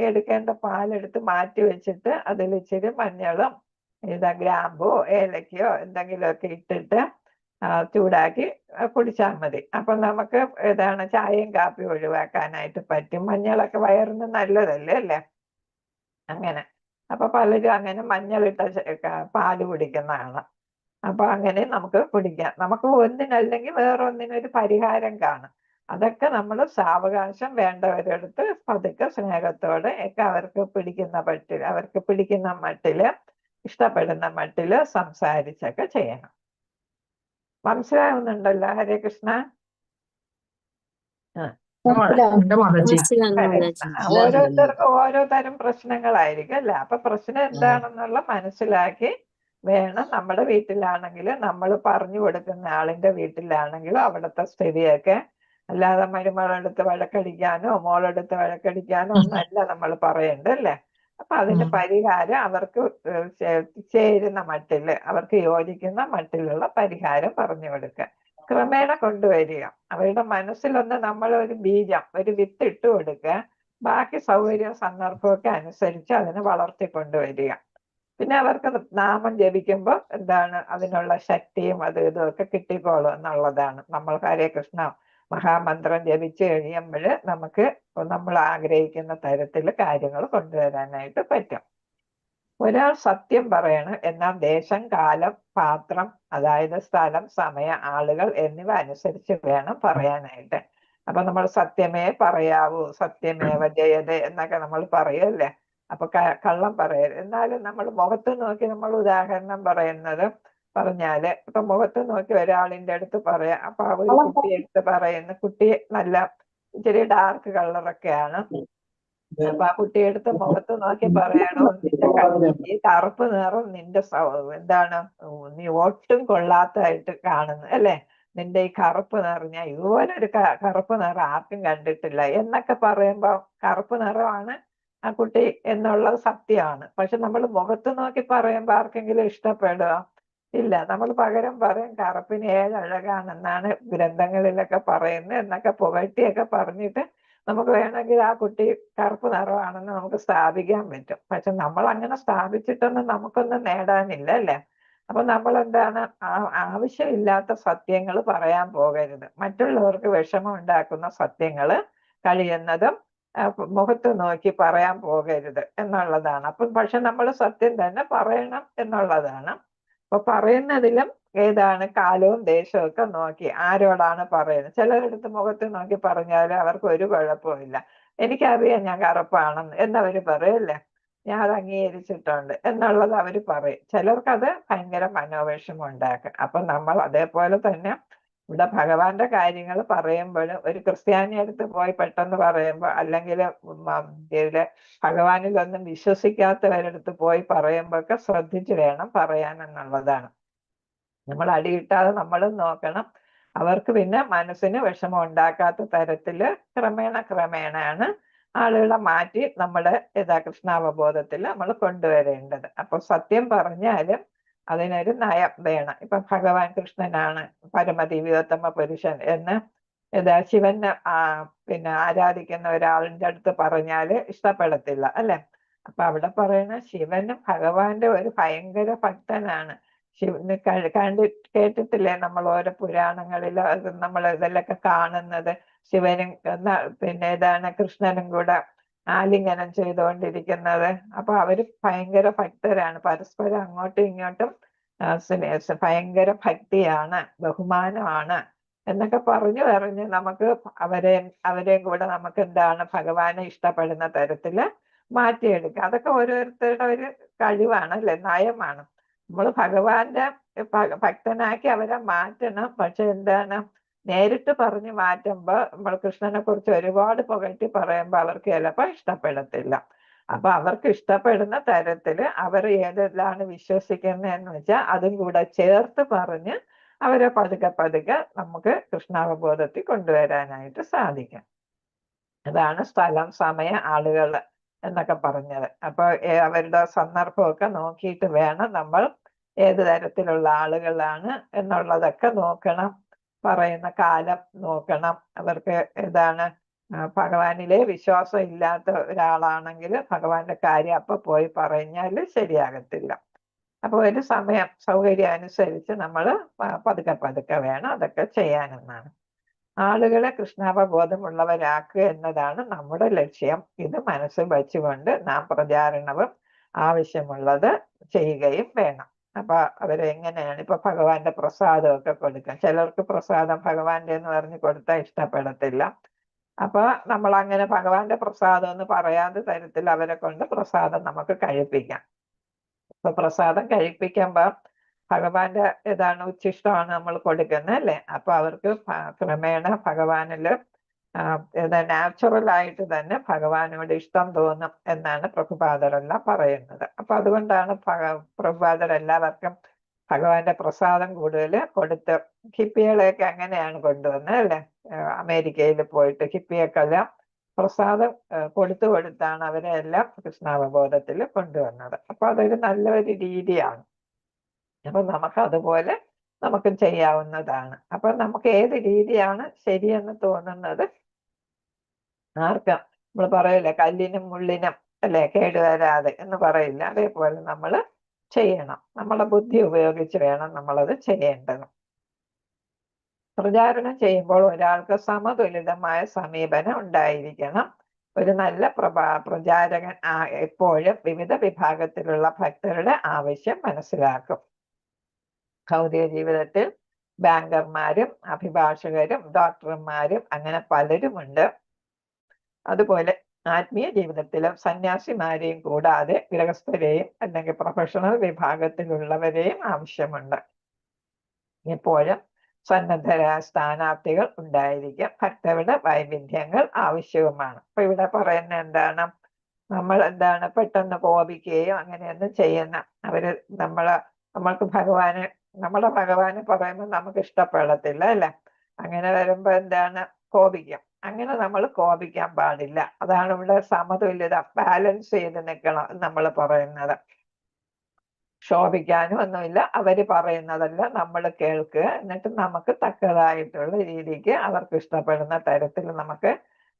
എടുക്കേണ്ട പാലെടുത്ത് മാറ്റി വെച്ചിട്ട് അതിൽ ഇച്ചിരി മഞ്ഞളും ഗ്രാമ്പോ ഏലക്കയോ എന്തെങ്കിലുമൊക്കെ ഇട്ടിട്ട് ചൂടാക്കി കുടിച്ചാൽ മതി. അപ്പൊ നമുക്ക് ചായയും കാപ്പിയും ഒഴിവാക്കാനായിട്ട് പറ്റും. മഞ്ഞളൊക്കെ വയറിന് നല്ലതല്ലേ അല്ലേ. അങ്ങനെ അപ്പൊ പലരും അങ്ങനെ മഞ്ഞളിട്ട പാല് കുടിക്കുന്നതാണ്. അപ്പൊ അങ്ങനെ നമുക്ക് കുടിക്കാം. നമുക്ക് ഒന്നിനല്ലെങ്കിൽ വേറൊന്നിനൊരു പരിഹാരം കാണും. അതൊക്കെ നമ്മൾ സാവകാശം വേണ്ടവരെടുത്ത് പതുക്കെ സ്നേഹത്തോടെ ഒക്കെ അവർക്ക് പിടിക്കുന്ന മട്ടില് ഇഷ്ടപ്പെടുന്ന മട്ടില് സംസാരിച്ചൊക്കെ ചെയ്യണം. മനസ്സിലാവുന്നുണ്ടല്ലോ? ഹരേ കൃഷ്ണ. ഉണ്ട് മാതാജി. ഓരോരുത്തർക്കും ഓരോ തരം പ്രശ്നങ്ങളായിരിക്കും അല്ലെ. അപ്പൊ പ്രശ്നം എന്താണെന്നുള്ള മനസ്സിലാക്കി വേണം നമ്മുടെ വീട്ടിലാണെങ്കിലും നമ്മൾ പറഞ്ഞു കൊടുക്കുന്ന ആളിന്റെ വീട്ടിലാണെങ്കിലും അവിടുത്തെ സ്ഥിതിയൊക്കെ. അല്ലാതെ മരുമകളെടുത്ത് വഴക്കടിക്കാനോ മോളെടുത്ത് വഴക്കടിക്കാനോ ഒന്നല്ല നമ്മൾ പറയണ്ടല്ലേ. അപ്പൊ അതിന് പരിഹാരം അവർക്ക് ചേരുന്ന മട്ടില്, അവർക്ക് യോജിക്കുന്ന മട്ടിലുള്ള പരിഹാരം പറഞ്ഞു കൊടുക്കുക. ക്രമേണ കൊണ്ടുവരിക. അവരുടെ മനസ്സിലൊന്ന് നമ്മൾ ഒരു ബീജം, ഒരു വിത്ത് ഇട്ട് കൊടുക്കുക. ബാക്കി സൗകര്യവും സന്ദർഭമൊക്കെ അനുസരിച്ച് അതിനെ വളർത്തിക്കൊണ്ടുവരിക. പിന്നെ അവർക്ക് നാമം ജപിക്കുമ്പോൾ അതിനുള്ള ശക്തിയും ഇതും ഒക്കെ കിട്ടിക്കോളും എന്നുള്ളതാണ്. നമ്മൾ ഹരേ കൃഷ്ണ മഹാമന്ത്രം ജപിച്ചു കഴിയുമ്പോൾ നമുക്ക് നമ്മൾ ആഗ്രഹിക്കുന്ന തരത്തിൽ കാര്യങ്ങൾ കൊണ്ടുവരാനായിട്ട് പറ്റും. ഒരാൾ സത്യം പറയണം, എന്നാൽ ദേശം, കാലം, പാത്രം, അതായത് സ്ഥലം, സമയം, ആളുകൾ എന്നിവ അനുസരിച്ച് വേണം പറയാനായിട്ട്. അപ്പൊ നമ്മൾ സത്യമേ പറയാവൂ, സത്യമേവ ജയതേ എന്നൊക്കെ നമ്മൾ പറയുമല്ലേ. അപ്പൊ കള്ളം പറയരുത്. എന്നാലും നമ്മൾ മുഖത്ത് നോക്കി നമ്മൾ ഉദാഹരണം പറഞ്ഞാല് ഇപ്പൊ മുഖത്ത് നോക്കി ഒരാളിന്റെ അടുത്ത് പറയാം. അപ്പൊ ആ ഒരു കുട്ടിയെടുത്ത് പറയുന്ന കുട്ടി നല്ല ഇച്ചിരി ഡാർക്ക് കളറൊക്കെയാണ്. അപ്പൊ ആ കുട്ടിയെടുത്ത് മുഖത്ത് നോക്കി പറയണോ, ഈ കറുപ്പ് നിറം നിന്റെ നീ ഒട്ടും കൊള്ളാത്തതായിട്ട് കാണുന്നു അല്ലെ, നിന്റെ ഈ കറുപ്പ് നിറഞ്ഞ ഇതുപോലെ ഒരു കറുപ്പ് നിറം ആർക്കും കണ്ടിട്ടില്ല എന്നൊക്കെ പറയുമ്പോൾ കറുപ്പ് നിറമാണ് ആ കുട്ടി എന്നുള്ളത് സത്യമാണ്. പക്ഷെ നമ്മൾ മുഖത്ത് നോക്കി പറയുമ്പോൾ ആർക്കെങ്കിലും ഇഷ്ടപ്പെടുക ഇല്ല. നമ്മൾ പകരം പറയും കറുപ്പിന് 7 അഴകാണെന്നാണ് ഗ്രന്ഥങ്ങളിലൊക്കെ പറയുന്നത് എന്നൊക്കെ പുകഴ്ത്തിയൊക്കെ പറഞ്ഞിട്ട് നമുക്ക് വേണമെങ്കിൽ ആ കുട്ടി കറുപ്പ് നിറമാണെന്ന് നമുക്ക് സ്ഥാപിക്കാൻ പറ്റും. പക്ഷെ നമ്മൾ അങ്ങനെ സ്ഥാപിച്ചിട്ടൊന്നും നമുക്കൊന്നും നേടാനില്ല അല്ലേ? അപ്പൊ നമ്മൾ എന്താണ് ആവശ്യമില്ലാത്ത സത്യങ്ങൾ പറയാൻ പോകരുത്. മറ്റുള്ളവർക്ക് വിഷമം ഉണ്ടാക്കുന്ന സത്യങ്ങൾ കഴിയുന്നതും മുഖത്ത് നോക്കി പറയാൻ പോകരുത് എന്നുള്ളതാണ്. അപ്പം പക്ഷെ നമ്മൾ സത്യം തന്നെ പറയണം എന്നുള്ളതാണ്. അപ്പൊ പറയുന്നതിലും ഏതാണ് കാലവും ദേശവും ഒക്കെ നോക്കി ആരോടാണ് പറയുന്നത്. ചിലരെടുത്ത് മുഖത്ത് നോക്കി പറഞ്ഞാൽ അവർക്ക് ഒരു കുഴപ്പമില്ല. എനിക്കറിയാം ഞാൻ കറുപ്പാണെന്ന് എന്നവര് പറയല്ലേ, ഞാൻ അത് അംഗീകരിച്ചിട്ടുണ്ട് എന്നുള്ളത് അവര് പറയും. ചിലർക്കത് ഭയങ്കര മനോവിഷമം ഉണ്ടാക്കും. അപ്പൊ നമ്മൾ അതേപോലെ തന്നെ ഇവിടെ ഭഗവാന്റെ കാര്യങ്ങൾ പറയുമ്പോൾ ഒരു ക്രിസ്ത്യാനി അടുത്ത് പോയി പെട്ടെന്ന് പറയുമ്പോൾ, അല്ലെങ്കിൽ ഇതില് ഭഗവാനിലൊന്നും വിശ്വസിക്കാത്തവരടുത്ത് പോയി പറയുമ്പോൾ ഒക്കെ ശ്രദ്ധിച്ചു വേണം പറയാൻ എന്നുള്ളതാണ്. നമ്മൾ അടിയിട്ടാതെ നമ്മളും നോക്കണം. അവർക്ക് പിന്നെ മനസ്സിന് വിഷമം ഉണ്ടാക്കാത്ത തരത്തില് ക്രമേണയാണ് ആളുകളെ മാറ്റി നമ്മുടെ കൃഷ്ണാവബോധത്തിൽ നമ്മൾ കൊണ്ടുവരേണ്ടത്. അപ്പൊ സത്യം പറഞ്ഞാലും അതിനൊരു നയം വേണം. ഇപ്പൊ ഭഗവാൻ കൃഷ്ണനാണ് പരമദിവ്യോത്തമ പുരുഷൻ എന്ന് ശിവന് പിന്നെ ആരാധിക്കുന്ന ഒരാളിന്റെ അടുത്ത് പറഞ്ഞാല് ഇഷ്ടപ്പെടത്തില്ല അല്ലെ? അപ്പൊ അവിടെ പറയുന്ന ശിവന് ഭഗവാന്റെ ഒരു ഭയങ്കര ഭക്തനാണ്. ശിവന് കേട്ടിട്ടില്ലേ നമ്മൾ ഓരോ പുരാണങ്ങളിലോ നമ്മൾ ഇതിലൊക്കെ കാണുന്നത് ശിവനും പിന്നെ കൃഷ്ണനും കൂടെ ആലിംഗനം ചെയ്തുകൊണ്ടിരിക്കുന്നത്. അപ്പൊ അവര് ഭയങ്കര ഭക്തരാണ്, പരസ്പരം അങ്ങോട്ടും ഇങ്ങോട്ടും ഭയങ്കര ഭക്തിയാണ്, ബഹുമാനമാണ് എന്നൊക്കെ പറഞ്ഞ് നമുക്ക് അവരെയും കൂടെ നമുക്ക് ഭഗവാനെ ഇഷ്ടപ്പെടുന്ന തരത്തില് മാറ്റിയെടുക്കുക. അതൊക്കെ ഓരോരുത്തരുടെ ഒരു കഴിവാണ് അല്ലെ, നയമാണ്. നമ്മൾ ഭഗവാന്റെ ഭക്തനാക്കി അവരെ മാറ്റണം. പക്ഷെ നേരിട്ട് പറഞ്ഞ് മാറ്റുമ്പോ നമ്മൾ കൃഷ്ണനെ കുറിച്ച് ഒരുപാട് പുകഴ്ത്തി പറയുമ്പോ അവർക്ക് ചിലപ്പോ ഇഷ്ടപ്പെടത്തില്ല. അപ്പൊ അവർക്ക് ഇഷ്ടപ്പെടുന്ന തരത്തില് അവർ ഏതെല്ലാം വിശ്വസിക്കുന്നതെന്ന് വെച്ചാൽ അതും കൂടെ ചേർത്ത് പറഞ്ഞ് അവരെ പതുക്കെ നമുക്ക് കൃഷ്ണാവബോധത്തിൽ കൊണ്ടുവരാനായിട്ട് സാധിക്കും. അതാണ് സ്ഥലം, സമയം, ആളുകൾ എന്നൊക്കെ പറഞ്ഞത്. അപ്പൊ അവരുടെ സന്ദർഭമൊക്കെ നോക്കിയിട്ട് വേണം നമ്മൾ ഏത് തരത്തിലുള്ള ആളുകളാണ് എന്നുള്ളതൊക്കെ നോക്കണം. പറയുന്ന കാലം നോക്കണം. അവർക്ക് ഭഗവാനിലെ വിശ്വാസം ഇല്ലാത്ത ഒരാളാണെങ്കിൽ ഭഗവാന്റെ കാര്യം അപ്പൊ പോയി പറഞ്ഞാല് ശരിയാകത്തില്ല. അപ്പൊ ഒരു സമയം സൗകര്യം അനുസരിച്ച് നമ്മൾ പതുക്കെ വേണം അതൊക്കെ ചെയ്യാനെന്നാണ്. ആളുകളെ കൃഷ്ണാവബോധമുള്ളവരാക്കുക എന്നതാണ് നമ്മുടെ ലക്ഷ്യം. ഇത് മനസ്സിൽ വെച്ചുകൊണ്ട് നാം പ്രചാരണവും ആവശ്യമുള്ളത് ചെയ്യുകയും വേണം. അപ്പൊ അവരെങ്ങനെയാണ് ഇപ്പൊ ഭഗവാന്റെ പ്രസാദമൊക്കെ കൊടുക്കുക. ചിലർക്ക് പ്രസാദം ഭഗവാന്റെ എന്ന് പറഞ്ഞ് കൊടുത്താൽ ഇഷ്ടപ്പെടത്തില്ല. അപ്പൊ നമ്മൾ അങ്ങനെ ഭഗവാന്റെ പ്രസാദം എന്ന് പറയാത്ത തരത്തിൽ അവരെ കൊണ്ട് പ്രസാദം നമുക്ക് കഴിപ്പിക്കാം. ഇപ്പൊ പ്രസാദം കഴിപ്പിക്കുമ്പോ ഭഗവാന്റെ ഉച്ഛിഷ്ടമാണ് നമ്മൾ കൊടുക്കുന്നത് അല്ലെ? അപ്പൊ അവർക്ക് ക്രമേണ ഭഗവാനില് നാച്ചുറൽ ആയിട്ട് തന്നെ ഭഗവാനോട് ഇഷ്ടം തോന്നും എന്നാണ് പ്രഭുപാദരെല്ലാം പറയുന്നത്. അപ്പൊ അതുകൊണ്ടാണ് പ്രഭുപാദർ എല്ലാവർക്കും ഭഗവാന്റെ പ്രസാദം കൂടുതൽ കൊടുത്ത്, ഹിപ്പികളെയൊക്കെ അങ്ങനെയാണ് കൊണ്ടുവന്നത് അല്ലെ? അമേരിക്കയിൽ പോയിട്ട് ഹിപ്പിയൊക്കെല്ലാം പ്രസാദം കൊടുത്താണ് അവരെ എല്ലാം കൃഷ്ണാവബോധത്തിൽ കൊണ്ടുവന്നത്. അപ്പൊ അതൊരു നല്ലൊരു രീതിയാണ്. അപ്പൊ നമുക്ക് അതുപോലെ നമുക്കും ചെയ്യാവുന്നതാണ്. അപ്പൊ നമുക്ക് ഏത് രീതിയാണ് ശരിയെന്ന് തോന്നുന്നത് ആർക്കും നമ്മൾ പറയില്ല, കല്ലിനും മുള്ളിനും അല്ലെ കേടുവരാതെ എന്ന് പറയില്ല. അതേപോലെ നമ്മൾ ചെയ്യണം. നമ്മളെ ബുദ്ധി ഉപയോഗിച്ച് വേണം നമ്മളത് ചെയ്യേണ്ടത്. പ്രചാരണം ചെയ്യുമ്പോൾ ഒരാൾക്ക് സമതുലിതമായ സമീപനം ഉണ്ടായിരിക്കണം. ഒരു നല്ല പ്രചാരകൻ എപ്പോഴും വിവിധ വിഭാഗത്തിലുള്ള ഭക്തരുടെ ആവശ്യം മനസ്സിലാക്കും. ഭൗതിക ജീവിതത്തിൽ ബാങ്കർമാരും അഭിഭാഷകരും ഡോക്ടർമാരും അങ്ങനെ പലരുമുണ്ട്. അതുപോലെ ആത്മീയ ജീവിതത്തിലും സന്യാസിമാരെയും കൂടാതെ ഗൃഹസ്ഥരെയും അല്ലെങ്കിൽ പ്രൊഫഷണൽ വിഭാഗത്തിലുള്ളവരെയും ആവശ്യമുണ്ട്. എപ്പോഴും സന്നദ്ധരായ സ്ഥാനാർത്ഥികൾ ഉണ്ടായിരിക്കും. ഭക്തരുടെ വൈവിധ്യങ്ങൾ ആവശ്യവുമാണ്. അപ്പൊ ഇവിടെ പറയുന്ന നമ്മൾ പെട്ടെന്ന് കോപിക്കുകയോ അങ്ങനെയൊന്നും ചെയ്യുന്ന നമ്മൾക്ക് ഭഗവാനെ നമ്മുടെ ഭഗവാന് പറയുമ്പോൾ നമുക്ക് ഇഷ്ടപ്പെടത്തില്ല അല്ലെ? അങ്ങനെ വരുമ്പോ എന്താണ്, കോപിക്കും. അങ്ങനെ നമ്മൾ കോപിക്കാൻ പാടില്ല. അതാണ് ഇവിടെ സമതുല്യത, ബാലൻസ് ചെയ്ത് നിൽക്കണം നമ്മൾ പറയുന്നത്. ശോഭിക്കാനും ഒന്നുമില്ല, അവര് പറയുന്നതല്ല നമ്മൾ കേൾക്കുക, എന്നിട്ട് നമുക്ക് തക്കതായിട്ടുള്ള രീതിക്ക് അവർക്ക് ഇഷ്ടപ്പെടുന്ന തരത്തിൽ നമുക്ക്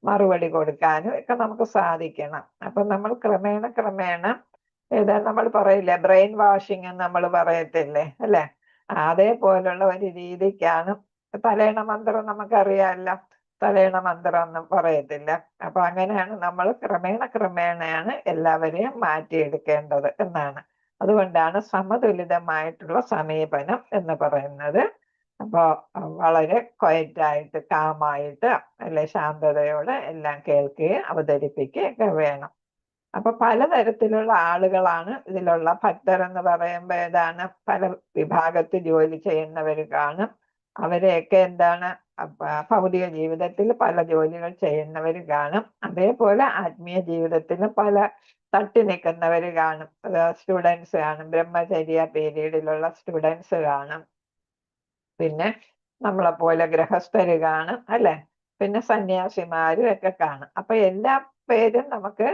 മറുപടി കൊടുക്കാനും ഒക്കെ നമുക്ക് സാധിക്കണം. അപ്പൊ നമ്മൾ ക്രമേണ ഏതാ നമ്മൾ പറയില്ലേ, ബ്രെയിൻ വാഷിംഗ് എന്ന് നമ്മൾ പറയത്തില്ലേ അല്ലെ? അതേപോലുള്ള ഒരു രീതിക്കാണ്. തലേണ മന്ത്രം നമുക്കറിയാമല്ലോ, തലേണ മന്ത്രം ഒന്നും പറയത്തില്ല. അപ്പൊ അങ്ങനെയാണ് നമ്മൾ ക്രമേണയാണ് എല്ലാവരെയും മാറ്റിയെടുക്കേണ്ടത് എന്നാണ്. അതുകൊണ്ടാണ് സമതുലിതമായിട്ടുള്ള സമീപനം എന്ന് പറയുന്നത്. അപ്പോ വളരെ ക്വയറ്റായിട്ട്, കാമായിട്ട്, അല്ലെ, ശാന്തതയോടെ എല്ലാം കേൾക്കുകയും അവതരിപ്പിക്കുകയും ഒക്കെ വേണം. അപ്പൊ പലതരത്തിലുള്ള ആളുകളാണ് ഇതിലുള്ള ഭക്തർ എന്ന് പറയുമ്പോൾ ഏതാണ്, പല വിഭാഗത്തിൽ ജോലി ചെയ്യുന്നവർ കാണും. അവരെയൊക്കെ എന്താണ്, ഭൗതിക ജീവിതത്തിൽ പല ജോലികൾ ചെയ്യുന്നവർ കാണും. അതേപോലെ ആത്മീയ ജീവിതത്തിലും പല തട്ടി നിൽക്കുന്നവർ കാണും. സ്റ്റുഡൻസ് കാണും, ബ്രഹ്മചര്യ പീരീഡിലുള്ള സ്റ്റുഡൻസ് കാണും. പിന്നെ നമ്മളെ പോലെ ഗൃഹസ്ഥര് കാണും അല്ലെ? പിന്നെ സന്യാസിമാരും ഒക്കെ കാണും. അപ്പൊ എല്ലാ പേരും നമുക്ക്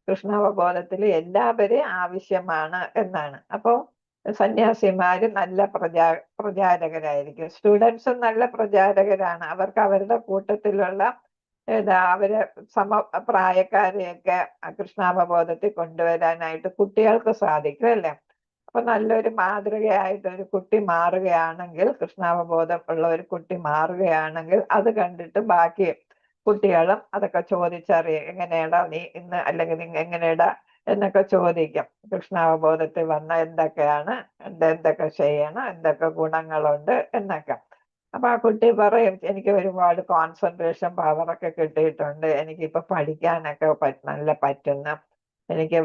കൃഷ്ണാവബോധത്തിൽ എല്ലാവരെയും ആവശ്യമാണ് എന്നാണ്. അപ്പോ സന്യാസിമാര് നല്ല പ്രചാരകരായിരിക്കും, സ്റ്റുഡൻസും നല്ല പ്രചാരകരാണ്. അവർക്ക് അവരുടെ കൂട്ടത്തിലുള്ള അവര് സമപ്രായക്കാരെയൊക്കെ കൃഷ്ണാവബോധത്തിൽ കൊണ്ടുവരാനായിട്ട് കുട്ടികൾക്ക് സാധിക്കും അല്ലെ? അപ്പൊ നല്ലൊരു മാതൃകയായിട്ട് ഒരു കുട്ടി മാറുകയാണെങ്കിൽ, കൃഷ്ണാവബോധം ഉള്ള ഒരു കുട്ടി മാറുകയാണെങ്കിൽ, അത് കണ്ടിട്ട് ബാക്കി കുട്ടികളും അതൊക്കെ ചോദിച്ചറിയും. എങ്ങനെയാടാ നീ ഇന്ന്, അല്ലെങ്കിൽ നിങ്ങൾ എങ്ങനെയാടാ എന്നൊക്കെ ചോദിക്കും. കൃഷ്ണാവബോധത്തിൽ വന്ന എന്തൊക്കെയാണ്, എന്തൊക്കെ ചെയ്യണം, എന്തൊക്കെ ഗുണങ്ങളുണ്ട് എന്നൊക്കെ. അപ്പൊ ആ കുട്ടി പറയും, എനിക്ക് ഒരുപാട് കോൺസെൻട്രേഷൻ പവറൊക്കെ കിട്ടിയിട്ടുണ്ട്, എനിക്കിപ്പൊ പഠിക്കാനൊക്കെ നല്ല പറ്റുന്നു, എനിക്ക്